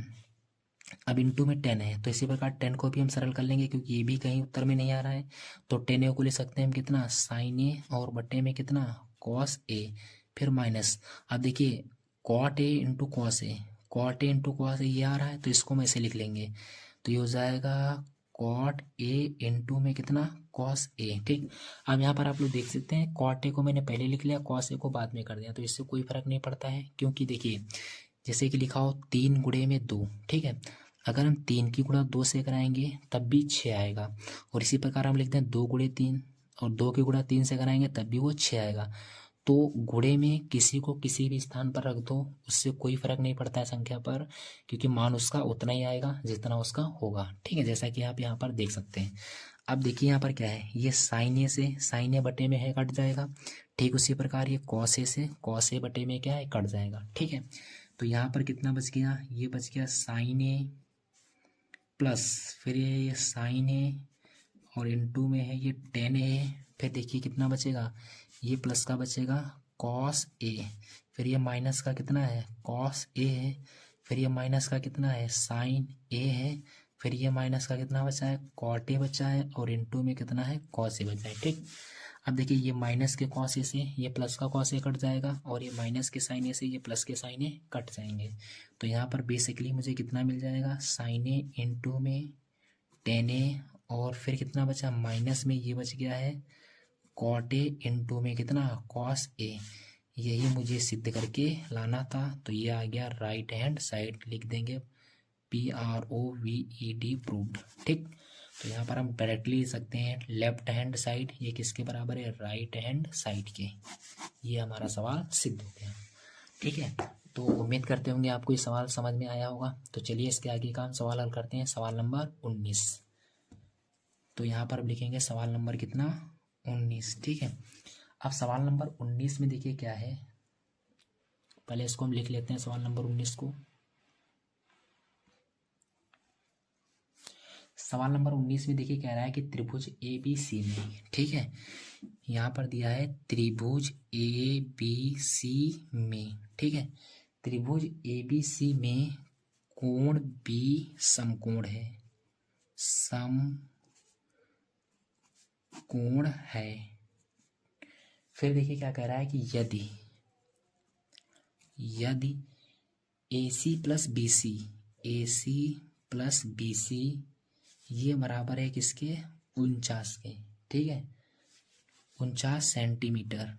अब इंटू में 10 है, तो इसी प्रकार 10 को भी हम सरल कर लेंगे क्योंकि ये भी कहीं उत्तर में नहीं आ रहा है, तो 10 ए को ले सकते हैं हम कितना, साइन ए, और बटे में कितना, कॉस ए, फिर माइनस। अब देखिए cot A into cos A, cot A into cos A ये आ रहा है, तो इसको हम ऐसे लिख लेंगे। तो ये हो जाएगा कॉट ए इंटू में कितना कॉस ए। ठीक, अब यहाँ पर आप लोग देख सकते हैं कॉट ए को मैंने पहले लिख लिया, कॉस ए को बाद में कर दिया, तो इससे कोई फर्क नहीं पड़ता है, क्योंकि देखिए जैसे कि लिखा हो 3 गुणे में 2। ठीक है, अगर हम 3 की गुणा 2 से कराएंगे तब भी 6 आएगा, और इसी प्रकार हम लिखते हैं 2 गुणे 3, और 2 की गुणा 3 से कराएंगे तब भी वो 6 आएगा। तो गुणे में किसी को किसी भी स्थान पर रख दो, उससे कोई फर्क नहीं पड़ता है संख्या पर, क्योंकि मान उसका उतना ही आएगा जितना उसका होगा। ठीक है, जैसा कि आप यहाँ पर देख सकते हैं। अब देखिए यहाँ पर क्या है, ये साइन ए से साइन ए बटे में है कट जाएगा। ठीक उसी प्रकार ये कॉस ए से कॉस ए बटे में क्या है कट जाएगा। ठीक है, तो यहाँ पर कितना बच गया, ये बच गया साइन ए प्लस फिर ये साइन ए, और इनटू में है ये टेन ए। फिर देखिए कितना बचेगा, ये प्लस का बचेगा कॉस ए, फिर ये माइनस का कितना है कॉस ए है, फिर ये माइनस का कितना है साइन ए है, फिर ये माइनस का कितना बचा है कॉट ए बचा है, और इनटू में कितना है कॉस ए बचा है। ठीक, अब देखिए ये माइनस के कॉस ए से ये प्लस का कॉस ए कट जाएगा, और ये माइनस के साइन ए से ये प्लस के साइन ए कट जाएंगे। तो यहाँ पर बेसिकली मुझे कितना मिल जाएगा, साइन ए इंटू में टेन ए, और फिर कितना बचा माइनस में ये बच गया है कॉट ए इंटू में कितना कॉस ए। यही मुझे सिद्ध करके लाना था, तो ये आ गया राइट हैंड साइड, लिख देंगे PROVED प्रूव्ड। ठीक, तो यहाँ पर हम डायरेक्टली लिख सकते हैं लेफ्ट हैंड साइड ये किसके बराबर है, राइट हैंड साइड के। ये हमारा सवाल सिद्ध हो गया। ठीक है, तो उम्मीद करते होंगे आपको ये सवाल समझ में आया होगा। तो चलिए इसके आगे का हम सवाल हल करते हैं, सवाल नंबर 19। तो यहाँ पर अब लिखेंगे सवाल नंबर कितना 19। ठीक है, अब सवाल नंबर 19 में देखिए क्या है, पहले इसको हम लिख लेते हैं सवाल नंबर 19 को। सवाल नंबर 19 में देखिए कह रहा है कि त्रिभुज ABC में, ठीक है, यहाँ पर दिया है त्रिभुज ABC में, ठीक है, त्रिभुज ABC में कोण B समकोण है, समकोण है। फिर देखिए क्या कह रहा है कि यदि AC प्लस BC ये बराबर है किसके 49 के। ठीक है, 49 सेंटीमीटर,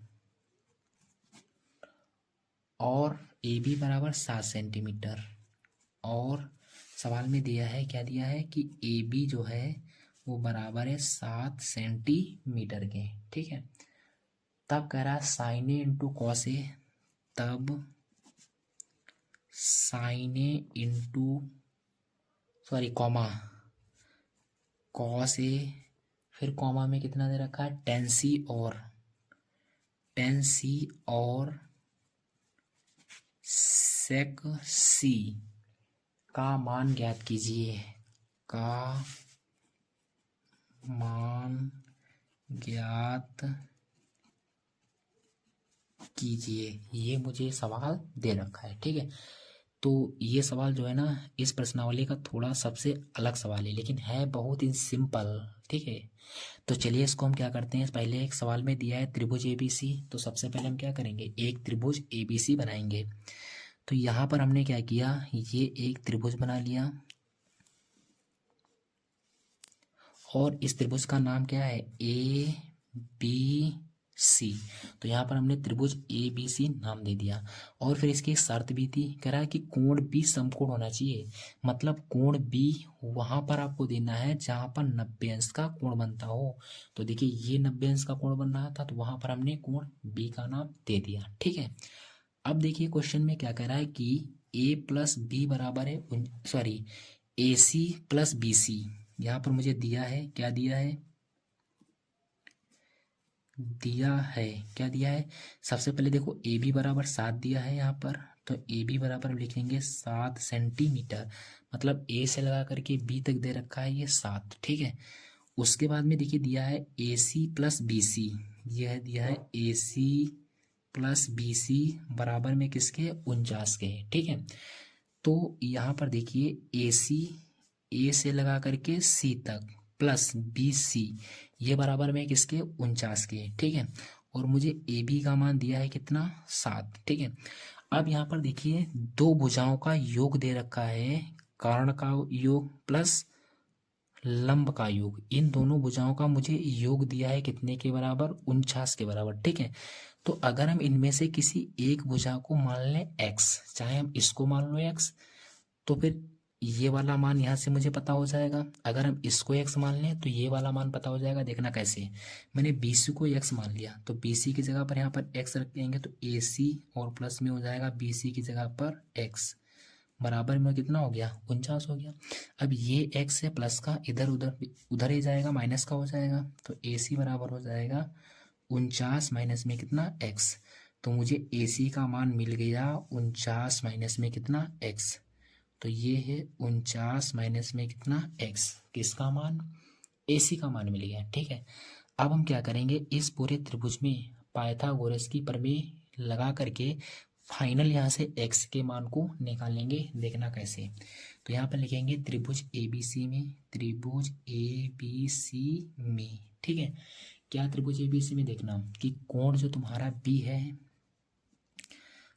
और AB बराबर 7 सेंटीमीटर, और सवाल में दिया है क्या दिया है कि AB जो है वो बराबर है 7 सेंटीमीटर के। ठीक है, तब कह रहा है साइन ए इंटू कॉस ए, तब sign A into comma cos A, फिर कॉमा में कितना दे रखा है टेन सी और सेक सी का मान ज्ञात कीजिए, का मान ज्ञात कीजिए। ये मुझे सवाल दे रखा है। ठीक है, तो ये सवाल जो है ना इस प्रश्नावली का थोड़ा सबसे अलग सवाल है, लेकिन है बहुत ही सिंपल। ठीक है, तो चलिए इसको हम क्या करते हैं, पहले एक सवाल में दिया है त्रिभुज ABC, तो सबसे पहले हम क्या करेंगे एक त्रिभुज ABC बनाएंगे। तो यहाँ पर हमने क्या किया, ये एक त्रिभुज बना लिया, और इस त्रिभुज का नाम क्या है ABC। तो यहाँ पर हमने त्रिभुज ABC नाम दे दिया, और फिर इसकी एक शर्त भी थी, कह रहा है कि कोण B समकोण होना चाहिए, मतलब कोण B वहां पर आपको देना है जहां पर 90 अंश का कोण बनता हो। तो देखिए ये 90 अंश का कोण बन रहा था, तो वहां पर हमने कोण B का नाम दे दिया। ठीक है, अब देखिए क्वेश्चन में क्या कह रहा है कि A प्लस बी बराबर है AC प्लस BC। यहाँ पर मुझे दिया है, क्या दिया है, क्या दिया है, सबसे पहले देखो AB बराबर 7 दिया है यहाँ पर, तो AB बराबर हम लिखेंगे 7 सेंटीमीटर, मतलब A से लगा करके B तक दे रखा है ये 7। ठीक है, उसके बाद में देखिए दिया है AC प्लस BC, यह दिया है AC प्लस BC बराबर में किसके 49 के। ठीक है, तो यहाँ पर देखिए AC A से लगा करके C तक प्लस BC ये बराबर में किसके 49 के। ठीक है, और मुझे AB का मान दिया है कितना 7। ठीक है, अब यहाँ पर देखिए दो भुजाओं का योग दे रखा है, कर्ण का योग प्लस लंब का योग, इन दोनों भुजाओं का मुझे योग दिया है कितने के बराबर, 49 के बराबर। ठीक है, तो अगर हम इनमें से किसी एक भुजा को मान लें x, चाहे हम इसको मान लो x, तो फिर ये वाला मान यहाँ से मुझे पता हो जाएगा। अगर हम इसको x मान लें तो ये वाला मान पता हो जाएगा। देखना कैसे, मैंने BC को x मान लिया तो BC की जगह पर यहाँ पर x रख देंगे तो AC और प्लस में हो जाएगा BC की जगह पर x, बराबर में कितना हो गया, 49 हो गया। अब ये x है प्लस का, इधर उधर उधर ही जाएगा, माइनस का हो जाएगा, तो AC बराबर हो जाएगा 49 माइनस में कितना x। तो मुझे AC का मान मिल गया 49 माइनस में कितना x। तो ये है 49 माइनस में कितना x, किसका मान, AC का मान मिल गया। ठीक है, अब हम क्या करेंगे, इस पूरे त्रिभुज में पाइथागोरस की प्रमेय लगा करके फाइनल यहाँ से x के मान को निकालेंगे। देखना कैसे, तो यहाँ पर लिखेंगे त्रिभुज ABC में, त्रिभुज ABC में। ठीक है, क्या त्रिभुज ABC में, देखना कि कोण जो तुम्हारा B है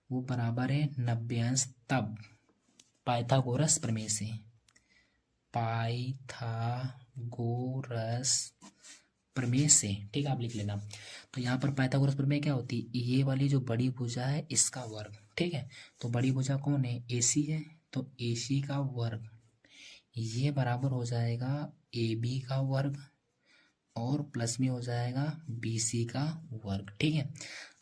वो बराबर है 90 अंश, तब पाइथागोरस प्रमेय से, पाइथागोरस प्रमेय से। ठीक है, आप लिख लेना। तो यहाँ पर पाइथागोरस प्रमेय क्या होती है, ये वाली जो बड़ी भुजा है इसका वर्ग। ठीक है, तो बड़ी भुजा कौन है, AC है, तो AC का वर्ग ये बराबर हो जाएगा AB का वर्ग और प्लस में हो जाएगा BC का वर्ग। ठीक है,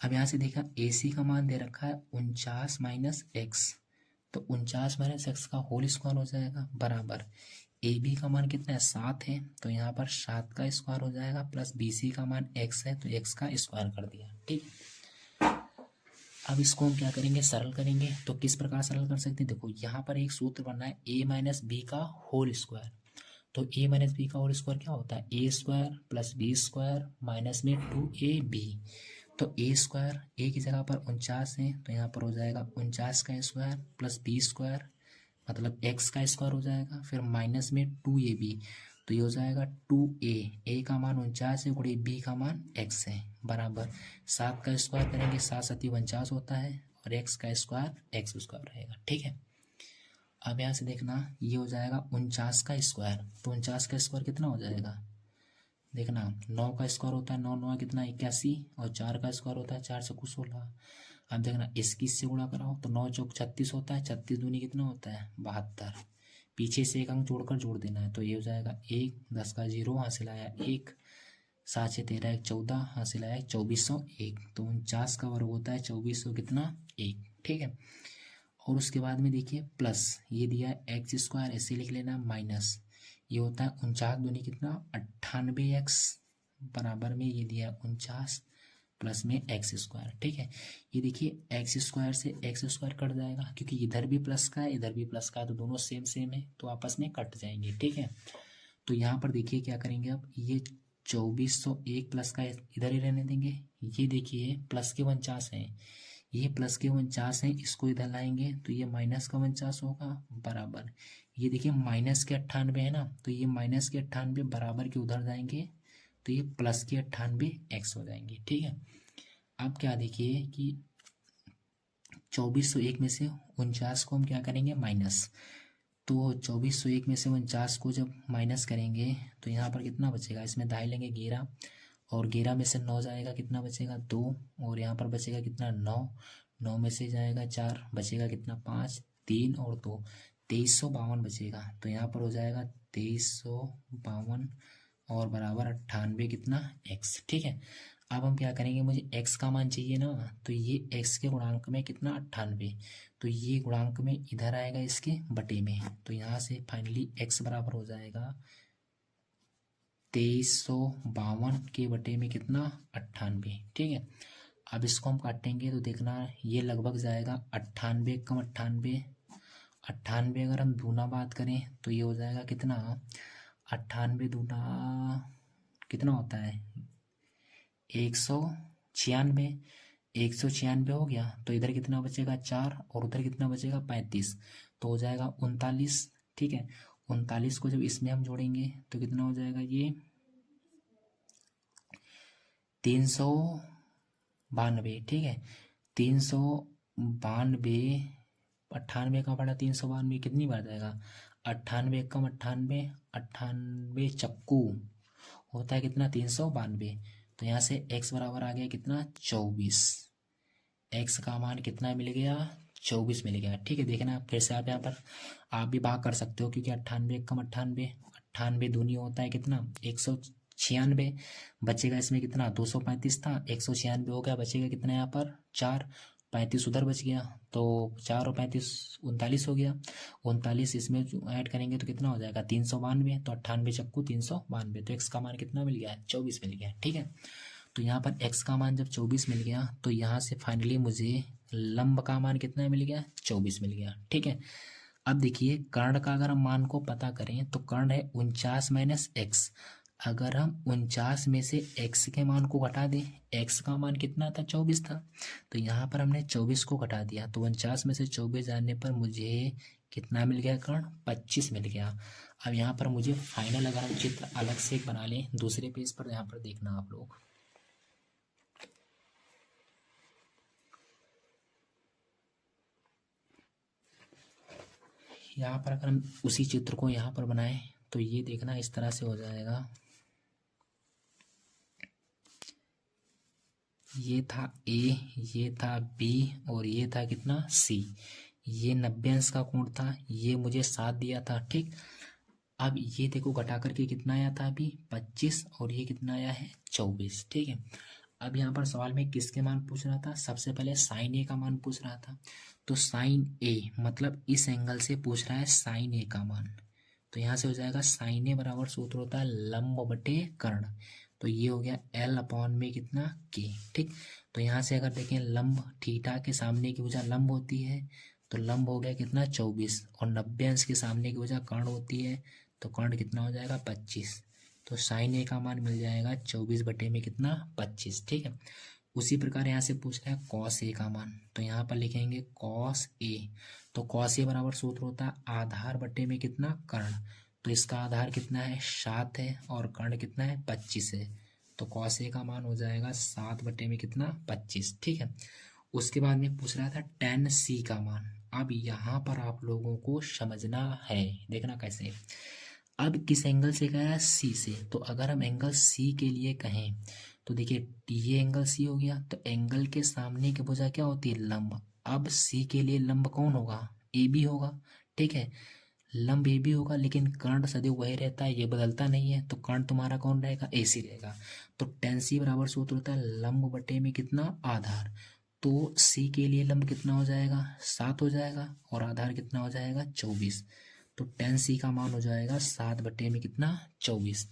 अब यहाँ से देखा AC का मान दे रखा है 49 माइनस एक्स, तो 49 माइनस एक्स का होल स्क्वायर हो जाएगा, बराबर AB का मान कितना है 7 है, तो यहाँ पर 7 का स्क्वायर हो जाएगा, प्लस BC का मान x है तो x का स्क्वायर कर दिया। ठीक, अब इसको हम क्या करेंगे, सरल करेंगे। तो किस प्रकार सरल कर सकते हैं, देखो यहाँ पर एक सूत्र बनना है a माइनस बी का होल स्क्वायर। तो a माइनस बी का होल स्क्वायर क्या होता है, a square plus B square minus में 2ab। तो a स्क्वायर, a की जगह पर 49 है तो यहाँ पर हो जाएगा 49 का स्क्वायर प्लस बी स्क्वायर मतलब x का स्क्वायर हो जाएगा, फिर माइनस में 2ab, तो ये हो जाएगा 2a, a का मान 49 है गुणे b का मान x है, बराबर 7 का स्क्वायर करेंगे, 7 सती 49 होता है और x का स्क्वायर x स्क्वायर रहेगा। ठीक है, अब यहाँ से देखना ये हो जाएगा 49 का स्क्वायर, तो 49 का स्क्वायर कितना हो जाएगा, देखना 9 का स्क्वायर होता है 9 9 कितना 81 और 4 का स्क्वायर होता है 4 से कुछ 16। अब देखना इसकीस से गुणा कराओ तो 9 चौक 36 होता है, 36 दूनी कितना होता है 72, पीछे से एक अंक जोड़कर जोड़ देना है, तो ये हो जाएगा 1, 10 का 0 हासिल आया 1, 7 से 13 1 14 हासिल आया 2401, तो 49 का वर्ग होता है 2400 कितना 1। ठीक है, और उसके बाद में देखिए प्लस ये दिया है एक्स स्क्वायर, ऐसे लिख लेना, माइनस ये होता है 49 दूनी कितना 98x, बराबर में ये दिया है 49 प्लस में एक्स स्क्वायर। ठीक है, ये देखिए एक्स स्क्वायर से एक्स स्क्वायर कट जाएगा क्योंकि इधर भी प्लस का है इधर भी प्लस का है, तो दोनों सेम सेम है तो आपस में कट जाएंगे। ठीक है, तो यहाँ पर देखिए क्या करेंगे, अब ये 2401 प्लस का इधर ही रहने देंगे, ये देखिए प्लस के 49 है, ये प्लस के 49 है, इसको इधर लाएंगे तो ये माइनस का 49 होगा, बराबर ये देखिए माइनस के 98 है ना, तो ये माइनस के 98 बराबर के उधर जाएंगे तो ये प्लस के 98 एक्स हो जाएंगे। ठीक है, अब क्या देखिए कि 2401 में से 49 को हम क्या करेंगे माइनस, तो 2401 में से 49 को जब माइनस करेंगे तो यहाँ पर कितना बचेगा, इसमें दाई लेंगे 11 और 11 में से 9 जाएगा कितना बचेगा 2, और यहाँ पर बचेगा कितना 9, 9 में से जाएगा 4 बचेगा कितना 5, 3 और 2 2352 बचेगा, तो यहाँ पर हो जाएगा 2352 और बराबर 98 कितना x। ठीक है, अब हम क्या करेंगे, मुझे x का मान चाहिए ना, तो ये x के गुणांक में कितना 98, तो ये गुणांक में इधर आएगा इसके बटे में, तो यहाँ से फाइनली x बराबर हो जाएगा 2352 के बटे में कितना 98। ठीक है, अब इसको हम काटेंगे तो देखना ये लगभग जाएगा 98 कम 98, 98 अगर हम दूना बात करें तो ये हो जाएगा कितना 98 दूना कितना होता है 196, 196 हो गया, तो इधर कितना बचेगा 4 और उधर कितना बचेगा 35, तो हो जाएगा 39। ठीक है, 39 को जब इसमें हम जोड़ेंगे तो कितना हो जाएगा ये 392। ठीक है, 392 98 का बड़ा 392 कितनी बार जाएगा 98 कम 98, 98 चक्कू होता है कितना 392। तो यहाँ से x बराबर आ गया कितना 24। x का मान कितना मिल गया 24 मिल गया। ठीक है, देखना फिर से आप यहाँ पर आप भी भाग कर सकते हो, क्योंकि 98 कम 98, 98 दूनी होता है कितना 196, बचेगा इसमें कितना 235 था, 196 हो गया, बचेगा कितना यहाँ पर 4, 35 उधर बच गया, तो 4 और 35 39 हो गया, 39 इसमें ऐड करेंगे तो कितना हो जाएगा 392। तो 98 चक्कू 392, तो x का मान कितना मिल गया 24 मिल गया। ठीक है, तो यहाँ पर x का मान जब 24 मिल गया तो यहाँ से फाइनली मुझे लंब का मान कितना मिल गया 24 मिल गया। ठीक है, अब देखिए कर्ण का अगर हम मान को पता करें तो कर्ण है 49 माइनस एक्स। अगर हम 49 में से x के मान को घटा दें, x का मान कितना था 24 था, तो यहाँ पर हमने 24 को घटा दिया, तो 49 में से 24 जाने पर मुझे कितना मिल गया कर्ण 25 मिल गया। अब यहाँ पर मुझे फाइनल अगर हम चित्र अलग से एक बना लें दूसरे पेज पर, यहाँ पर देखना आप लोग, यहाँ पर अगर हम उसी चित्र को यहाँ पर बनाएं तो ये देखना इस तरह से हो जाएगा। ये था ए, ये था बी और ये था कितना सी। ये 90 अंश का कोण था, ये मुझे 7 दिया था। ठीक, अब ये देखो घटा करके कितना आया था अभी 25 और ये कितना आया है 24। ठीक है, अब यहाँ पर सवाल में किसके मान पूछ रहा था, सबसे पहले साइन ए का मान पूछ रहा था। तो साइन ए मतलब इस एंगल से पूछ रहा है साइन ए का मान, तो यहाँ से हो जाएगा साइन ए बराबर सूत्र होता है लंब बटे कर्ण, तो ये हो गया L अपॉन में कितना K। ठीक, तो यहाँ से अगर देखें लंब थीटा के सामने की भुजा लंब होती है, तो लंब हो गया कितना 24, और 90 अंश के सामने की भुजा कर्ण होती है, तो कर्ण कितना हो जाएगा 25। तो साइन ए का मान मिल जाएगा 24 बटे में कितना 25। ठीक है, उसी प्रकार यहाँ से पूछ रहा है कॉस ए का मान, तो यहाँ पर लिखेंगे कॉस ए, तो कॉस ए बराबर सूत्र होता है आधार बटे में कितना कर्ण, तो इसका आधार कितना है 7 है और कर्ण कितना है 25 है, तो कॉस ए का मान हो जाएगा 7 बटे में कितना 25। ठीक है, उसके बाद में पूछ रहा था टेन सी का मान। अब यहाँ पर आप लोगों को समझना है, देखना कैसे। अब किस एंगल से कह रहा है सी से, तो अगर हम एंगल सी के लिए कहें तो देखिए ये एंगल सी हो गया, तो एंगल के सामने की भुजा क्या होती है लंब। अब सी के लिए लंब कौन होगा ए बी होगा। ठीक है, लंब ए बी होगा, लेकिन कर्ण सदैव वही रहता है, ये बदलता नहीं है, तो कर्ण तुम्हारा कौन रहेगा ए सी रहेगा। तो टेन सी बराबर सूत्र होता है लंब बटे में कितना आधार, तो सी के लिए लंब कितना हो जाएगा 7 हो जाएगा और आधार कितना हो जाएगा 24, तो टेन सी का मान हो जाएगा 7 बटे में कितना 24।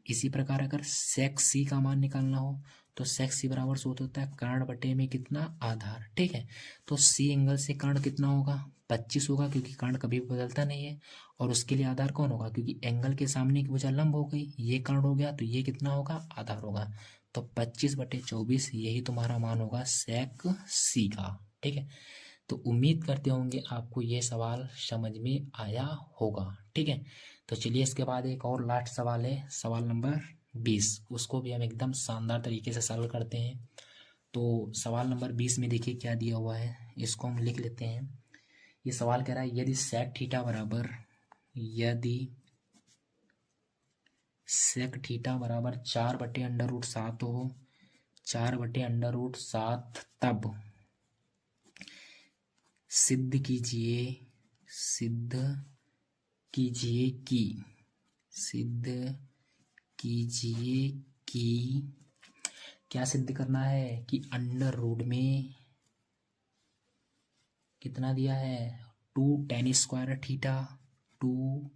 इसी प्रकार अगर सेक सी का मान निकालना हो तो सेक सी बराबर सूत्र होता है कर्ण बटे में कितना आधार। ठीक है, तो सी एंगल से कर्ण कितना होगा 25 होगा, क्योंकि कर्ण कभी बदलता नहीं है, और उसके लिए आधार कौन होगा, क्योंकि एंगल के सामने की भुजा लंब हो गई, ये कर्ण हो गया, तो ये कितना होगा आधार होगा, तो 25 बटे 24 यही तुम्हारा मान होगा सेक सी का। ठीक है, तो उम्मीद करते होंगे आपको ये सवाल समझ में आया होगा। ठीक है, तो चलिए इसके बाद एक और लास्ट सवाल है, सवाल नंबर 20, उसको भी हम एकदम शानदार तरीके से सॉल्व करते हैं। तो सवाल नंबर 20 में देखिए क्या दिया हुआ है, इसको हम लिख लेते हैं। ये सवाल कह रहा है यदि सेक थीटा बराबर, यदि सेक थीटा बराबर 4 बटे अंडर रूट 7 हो, 4 बटे अंडर रूट 7, तब सिद्ध कीजिए, सिद्ध कीजिए कि, सिद्ध कीजिए कि क्या सिद्ध करना है कि अंडर रूट में कितना दिया है 2 ten square theta, 2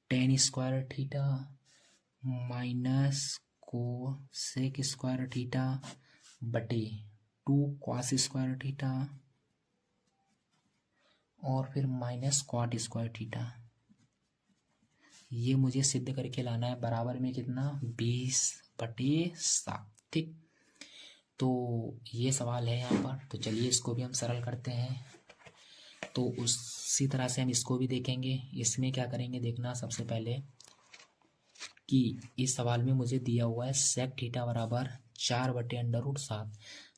ten square theta minus cosec square theta बटे 2 कॉस स्क्वायर थीटा और फिर माइनस कॉट स्क्वायर थीटा। ये मुझे सिद्ध करके लाना है बराबर में कितना 20/7। ठीक, तो ये सवाल है यहाँ पर, तो चलिए इसको भी हम सरल करते हैं। तो उसी तरह से हम इसको भी देखेंगे। इसमें क्या करेंगे देखना, सबसे पहले कि इस सवाल में मुझे दिया हुआ है सेक थीटा बराबर 4 बटे अंडर रूट 7।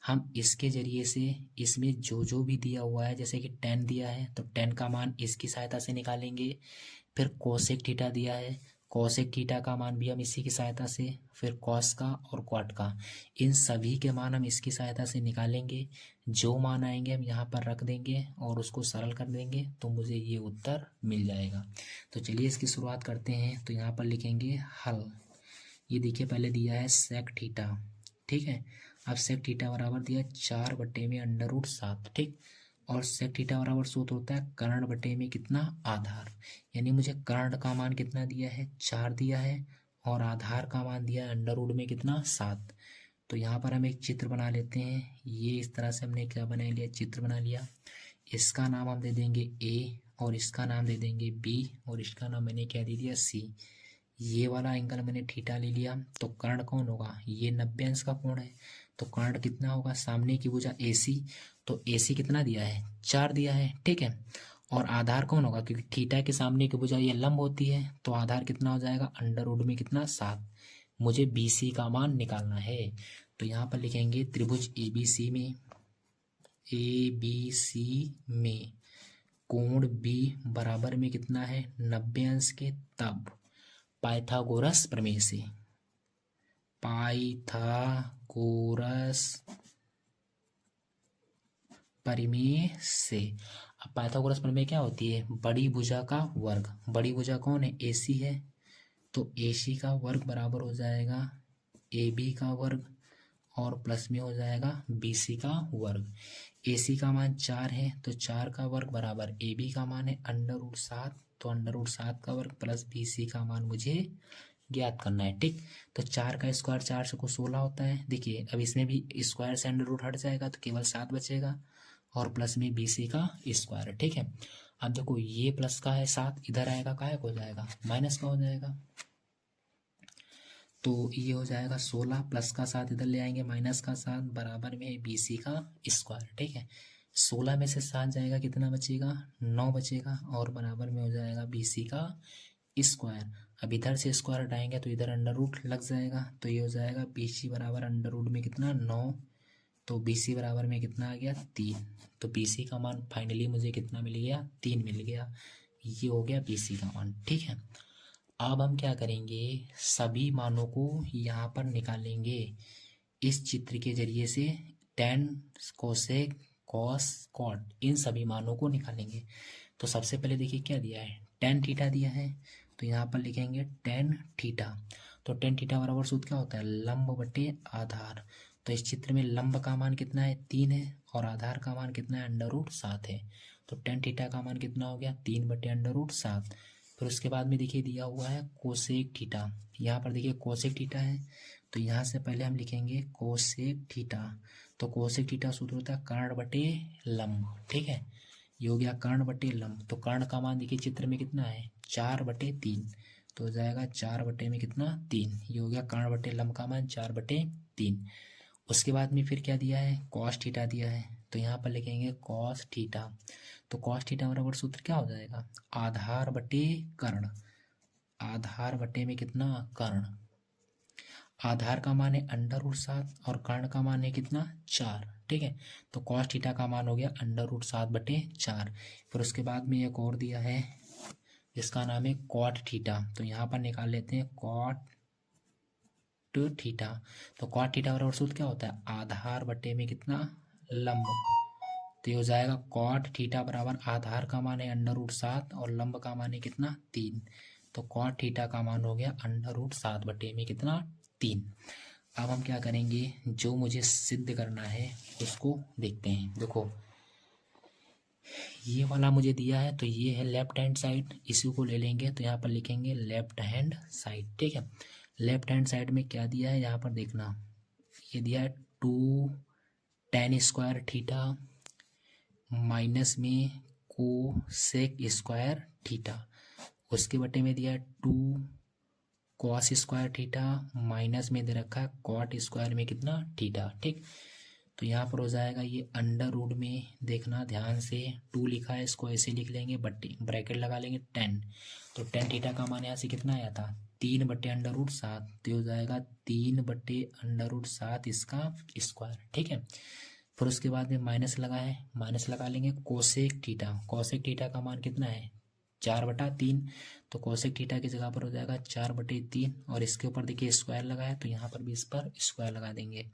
हम इसके जरिए से इसमें जो जो भी दिया हुआ है, जैसे कि 10 दिया है तो 10 का मान इसकी सहायता से निकालेंगे, फिर कोसेक थीटा दिया है, कोसेक थीटा का मान भी हम इसी की सहायता से, फिर कॉस का और क्वाट का, इन सभी के मान हम इसकी सहायता से निकालेंगे। जो मान आएंगे हम यहाँ पर रख देंगे और उसको सरल कर देंगे तो मुझे ये उत्तर मिल जाएगा। तो चलिए इसकी शुरुआत करते हैं। तो यहाँ पर लिखेंगे हल। ये देखिए पहले दिया है सेक थीटा, ठीक है। अब सेक थीटा बराबर दिया 4/√7, ठीक। और सेक थीटा बराबर सूत्र होता है कर्ण बटे में कितना, आधार। यानी मुझे कर्ण का मान कितना दिया है, 4 दिया है, और आधार का मान दिया है अंडर रूट में कितना, 7। तो यहाँ पर हम एक चित्र बना लेते हैं। ये इस तरह से हमने क्या बना लिया, चित्र बना लिया। इसका नाम हम दे देंगे ए, और इसका नाम दे देंगे बी, और इसका नाम मैंने क्या दे दिया, सी। ये वाला एंगल मैंने थीटा ले लिया। तो कर्ण कौन होगा, ये 90 अंश का कोण है। तो कर्ण कितना होगा, सामने की भुजा AC। तो AC कितना दिया है, 4 दिया है, ठीक है। और आधार कौन होगा, क्योंकि थीटा के सामने की भुजा ये लंब होती है, तो आधार कितना हो जाएगा, अंडर रूट में कितना, 7। मुझे BC का मान निकालना है। तो यहाँ पर लिखेंगे त्रिभुज ABC में कोण B बराबर में कितना है, 90 अंश के। तब पाइथागोरस प्रमेय से, पाइथागोरस प्रमेय से, अब पाइथागोरस प्रमेय क्या होती है, बड़ी भुजा का वर्ग। बड़ी भुजा कौन है, AC है। तो AC का वर्ग बराबर हो जाएगा AB का वर्ग, और प्लस में हो जाएगा BC का वर्ग। AC का मान 4 है, तो 4 का वर्ग बराबर AB का मान है अंडर रूट 7। तो अंडर रूट 7 का वर्ग प्लस BC का मान मुझे ज्ञात करना है, ठीक। तो 4 का स्क्वायर 4 से को 16 होता है। देखिए अब इसमें भी स्क्वायर से अंडर रूट हट जाएगा तो केवल 7 बचेगा, और प्लस में BC का स्क्वायर, ठीक है। अब देखो ये प्लस का है 7, इधर आएगा काय हो जाएगा, माइनस का हो जाएगा। तो ये हो जाएगा 16, प्लस का 7 इधर ले आएंगे, माइनस का 7 बराबर में BC का स्क्वायर, ठीक है। 16 में से 7 जाएगा, कितना बचेगा, 9 बचेगा, और बराबर में हो जाएगा BC का स्क्वायर। अब इधर से स्क्वायर हटाएंगे तो इधर अंडर रूट लग जाएगा, तो ये हो जाएगा BC बराबर अंडर रूट में कितना, 9। तो BC बराबर में कितना आ गया, 3। तो BC का मान फाइनली मुझे कितना मिल गया, 3 मिल गया। ये हो गया BC का मान, ठीक है। अब हम क्या करेंगे, सभी मानों को यहाँ पर निकालेंगे इस चित्र के जरिए से। tan, कोसेक, कॉस, कॉट, इन सभी मानों को निकालेंगे। तो सबसे पहले देखिए क्या दिया है, tan थीटा दिया है। तो यहाँ पर लिखेंगे tan थीटा। तो tan थीटा बराबर सूत्र क्या होता है, लंब बटे आधार। तो इस चित्र में लंब का मान कितना है, 3 है, और आधार का मान कितना है, अंडर रूट 7 है। तो tan थीटा का मान कितना हो गया, 3/√7। फिर उसके बाद में देखिए दिया हुआ है कोसेक थीटा। यहाँ पर देखिए कोसेक थीटा है, तो यहाँ से पहले हम लिखेंगे कोसेक थीटा। तो कोसेक थीटा सूत्र होता है कर्ण बटे लंब, ठीक है। ये हो गया कर्ण बटे लंब। तो कर्ण का मान देखिए चित्र में कितना है, 4/3। तो हो जाएगा 4 में कितना, 3। ये हो गया कर्ण बटे लंब का मान 4/3। उसके बाद में फिर क्या दिया है, कॉस थीटा दिया है। तो यहाँ पर लिखेंगे कॉस थीटा। तो कॉस थीटा बराबर सूत्र क्या हो जाएगा, आधार बटे कर्ण। आधार बटे में कितना, कर्ण। आधार का मान है अंडर रूट 7, और कर्ण का मान है कितना, 4, ठीक है। तो कॉस थीटा का मान हो गया अंडर रूट 7/4। फिर उसके बाद में एक और दिया है जिसका नाम है कॉट थीटा। तो यहाँ पर निकाल लेते हैं कॉट थीटा। तो कॉट थीटा बराबर सूत्र क्या होता है, आधार बटे में कितना, लंब। तो ये हो जाएगा कॉट थीटा बराबर आधार का मान है अंडर रूट 7, और लंब का मान है कितना, 3। तो कॉट थीटा का मान हो गया अंडर रूट 7 में कितना, 3। अब हम क्या करेंगे, जो मुझे सिद्ध करना है उसको देखते हैं। देखो ये वाला मुझे दिया है, तो ये है लेफ्ट हैंड साइड, इसी को ले लेंगे। तो यहाँ पर लिखेंगे लेफ्ट हैंड साइड, ठीक है। लेफ्ट हैंड साइड में क्या दिया है, यहाँ पर देखना, ये दिया है 2 tan स्क्वायर थीटा माइनस में कोसेक स्क्वायर थीटा। उसके बटे में दिया है 2 कॉस स्क्वायर थीटा माइनस में दे रखा है कॉट स्क्वायर में कितना, थीटा, ठीक। तो यहाँ पर हो जाएगा ये अंडर रूट में, देखना ध्यान से, 2 लिखा है, इसको ऐसे लिख लेंगे, बट्टी ब्रैकेट लगा लेंगे 10। तो tan थीटा का मान यहाँ से कितना आया था, 3/√7। तो हो जाएगा 3/√7 इसका स्क्वायर, ठीक है। फिर उसके बाद में माइनस लगा है, माइनस लगा लेंगे कोसेक थीटा। कोसेक थीटा का मान कितना है, 4/3, तो कोसेक थीटा की जगह पर हो जाएगा 4/3, और इसके ऊपर देखिए स्क्वायर लगा है तो यहाँ पर भी इस पर स्क्वायर लगा देंगे।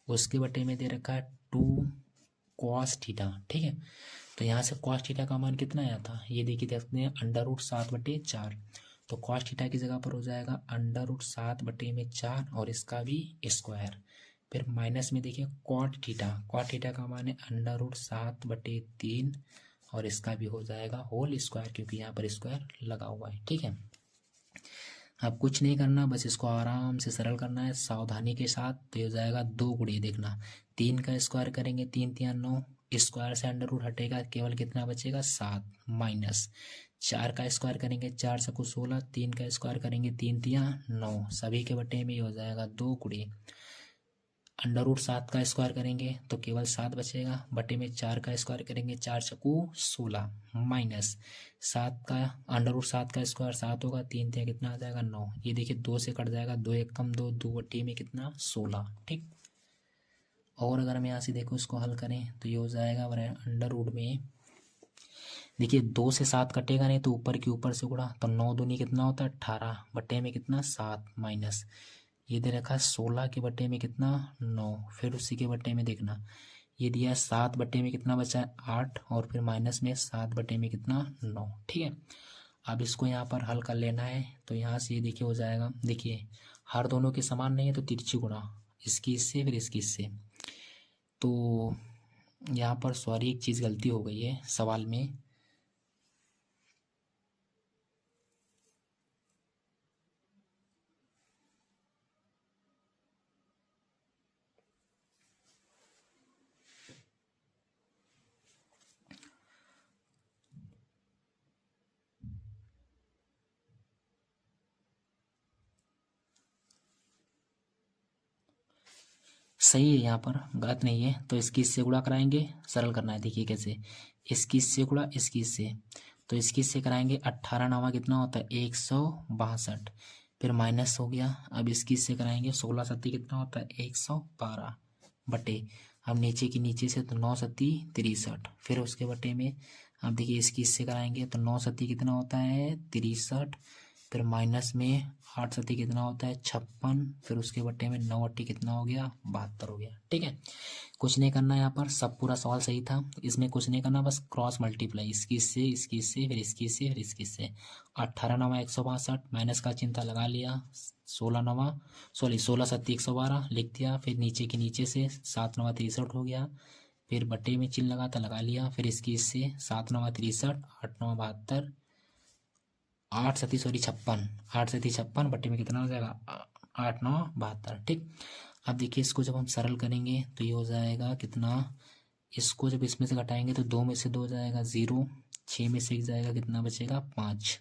उसके बटे में दे रखा है 2 कॉस थीटा, ठीक है। तो यहाँ से कॉस थीटा का मान कितना आया था, ये देखिए देखते हैं, √7/4, तो कॉस थीटा की जगह पर हो जाएगा √7/4 और इसका भी स्क्वायर। फिर माइनस में देखिए कॉट थीटा का मान है √7/3 और इसका भी हो जाएगा होल स्क्वायर, क्योंकि यहाँ पर स्क्वायर लगा हुआ है, ठीक है। अब कुछ नहीं करना, बस इसको आराम से सरल करना है सावधानी के साथ। तो ये हो जाएगा 2 गुणे, देखना 3 का स्क्वायर करेंगे 3 3 9, स्क्वायर से अंडर रूट हटेगा, केवल कितना बचेगा 7, माइनस 4 का स्क्वायर करेंगे 4 7 16, 3 का स्क्वायर करेंगे 3 3 9, सभी के बटे में ये हो जाएगा 2 गुणे, √7 का स्क्वायर करेंगे तो केवल 7 बचेगा, बटे में 4 का स्क्वायर करेंगे 4 चौको 16, माइनस 7 का √7 का स्क्वायर 7 होगा, 3 3 कितना आ जाएगा 9, ये देखिए 2 से कट जाएगा, 2 1 कम 2, 2 बटे में कितना 16, ठीक। और अगर हम यहाँ से देखो इसको हल करें तो ये हो जाएगा अंडर रूट में, देखिए 2 से 7 कटेगा नहीं तो ऊपर के ऊपर से गुणा, तो 9 दूनी कितना होता है 18, बटे में कितना 7, माइनस ये दे रखा है 16 के बटे में कितना 9, फिर उसी के बटे में देखना ये दिया है 7 बटे में कितना बचा है 8, और फिर माइनस में 7 बटे में कितना 9, ठीक है। अब इसको यहाँ पर हल कर लेना है, तो यहाँ से ये देखिए हो जाएगा, देखिए हर दोनों के समान नहीं है तो तिरछी गुणा, इसकी इससे फिर इसकी इससे, तो यहाँ पर सॉरी एक चीज़ गलती हो गई है सवाल में, सही है, यहाँ पर गलत नहीं है। तो इसकी इससे गुणा कराएंगे, सरल करना है, देखिए कैसे, इसकी इससे गुणा इसकी इससे, तो इसकी इससे कराएंगे 18 9 कितना होता है 162, फिर माइनस हो गया, अब इसकी इससे कराएंगे 16 7 कितना होता है 112, बटे अब नीचे की नीचे से तो 9 7 63, फिर उसके बटे में अब देखिए इसकी इससे कराएंगे तो 9 7 कितना होता है 63, फिर माइनस में 8 7 कितना होता है 56, फिर उसके बटे में 9 8 कितना हो गया 72 हो गया, ठीक है। कुछ नहीं करना, यहाँ पर सब पूरा सवाल सही था, इसमें कुछ नहीं करना, बस क्रॉस मल्टीप्लाई, इसकी इससे इसकी इससे फिर इसकी इससे फिर इसकी इससे, 18 9 162, माइनस का चिंता लगा लिया, 16 7 112 लिख दिया, फिर नीचे के नीचे से 7 9 63 हो गया, फिर बटे में चिन्ह लगा लिया, फिर इसकी इससे 7 9 63 8 9 72, 8 7 सॉरी 56, 8 7 56 बटे में कितना हो जाएगा 8 9 72, ठीक। अब देखिए इसको जब हम सरल करेंगे तो ये हो जाएगा कितना, इसको जब इसमें से घटाएंगे तो 2 में से 2 जाएगा 0, 6 में से 1 जाएगा कितना बचेगा 5,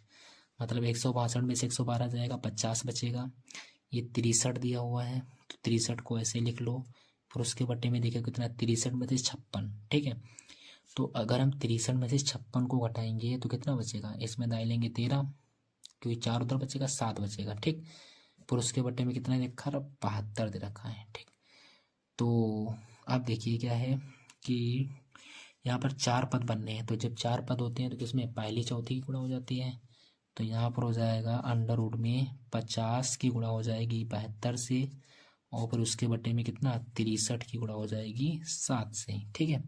मतलब 162 में से 112 जाएगा 50 बचेगा, ये 63 दिया हुआ है तो 63 को ऐसे लिख लो, फिर उसके बटे में देखिए कितना 63 में से 56, ठीक है। तो अगर हम 63 में से 56 को घटाएंगे तो कितना बचेगा, इसमें दाई लेंगे 13, क्योंकि 4 उधर बचेगा 7 बचेगा, ठीक। फिर उसके बटे में कितना देखा 72 दे रखा है, ठीक। तो अब देखिए क्या है कि यहाँ पर 4 पद बनने हैं, तो जब 4 पद होते हैं तो किसमें पहली चौथी की गुणा हो जाती है, तो यहाँ पर हो जाएगा अंडर रूट में 50 की गुणा हो जाएगी 72 से, और फिर उसके बटे में कितना 63 की गुणा हो जाएगी 7 से, ठीक है।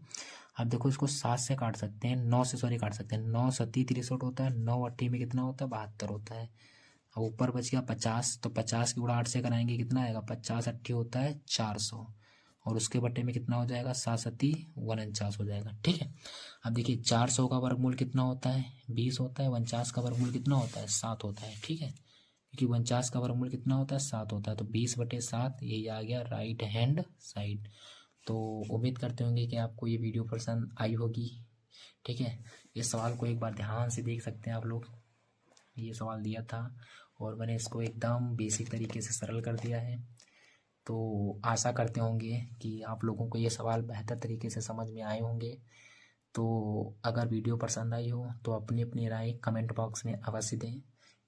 अब देखो इसको 7 से काट सकते हैं, 9 से सॉरी काट सकते हैं, 9 7 63 होता है, 9 8 में कितना होता है 72 होता है, अब ऊपर बच गया 50, तो 50 की गुणा 8 से कराएंगे कितना आएगा 50 8 होता है 400, और उसके बटे में कितना हो जाएगा 7 7 49 हो जाएगा, ठीक है। अब देखिए 400 का वर्गमूल कितना होता है 20 होता है, 49 का वर्गमूल कितना होता है 7 होता है, ठीक है, क्योंकि 49 का वर्गमूल कितना होता है 7 होता है, तो 20/7 यही आ गया राइट हैंड साइड। तो उम्मीद करते होंगे कि आपको ये वीडियो पसंद आई होगी, ठीक है। इस सवाल को एक बार ध्यान से देख सकते हैं आप लोग, ये सवाल दिया था और मैंने इसको एकदम बेसिक तरीके से सरल कर दिया है, तो आशा करते होंगे कि आप लोगों को ये सवाल बेहतर तरीके से समझ में आए होंगे। तो अगर वीडियो पसंद आई हो तो अपनी अपनी राय कमेंट बॉक्स में अवश्य दें।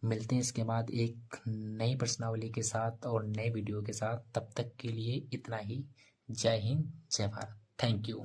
मिलते हैं इसके बाद एक नई प्रश्नावली के साथ और नए वीडियो के साथ, तब तक के लिए इतना ही। जय हिंद, जय भारत, थैंक यू।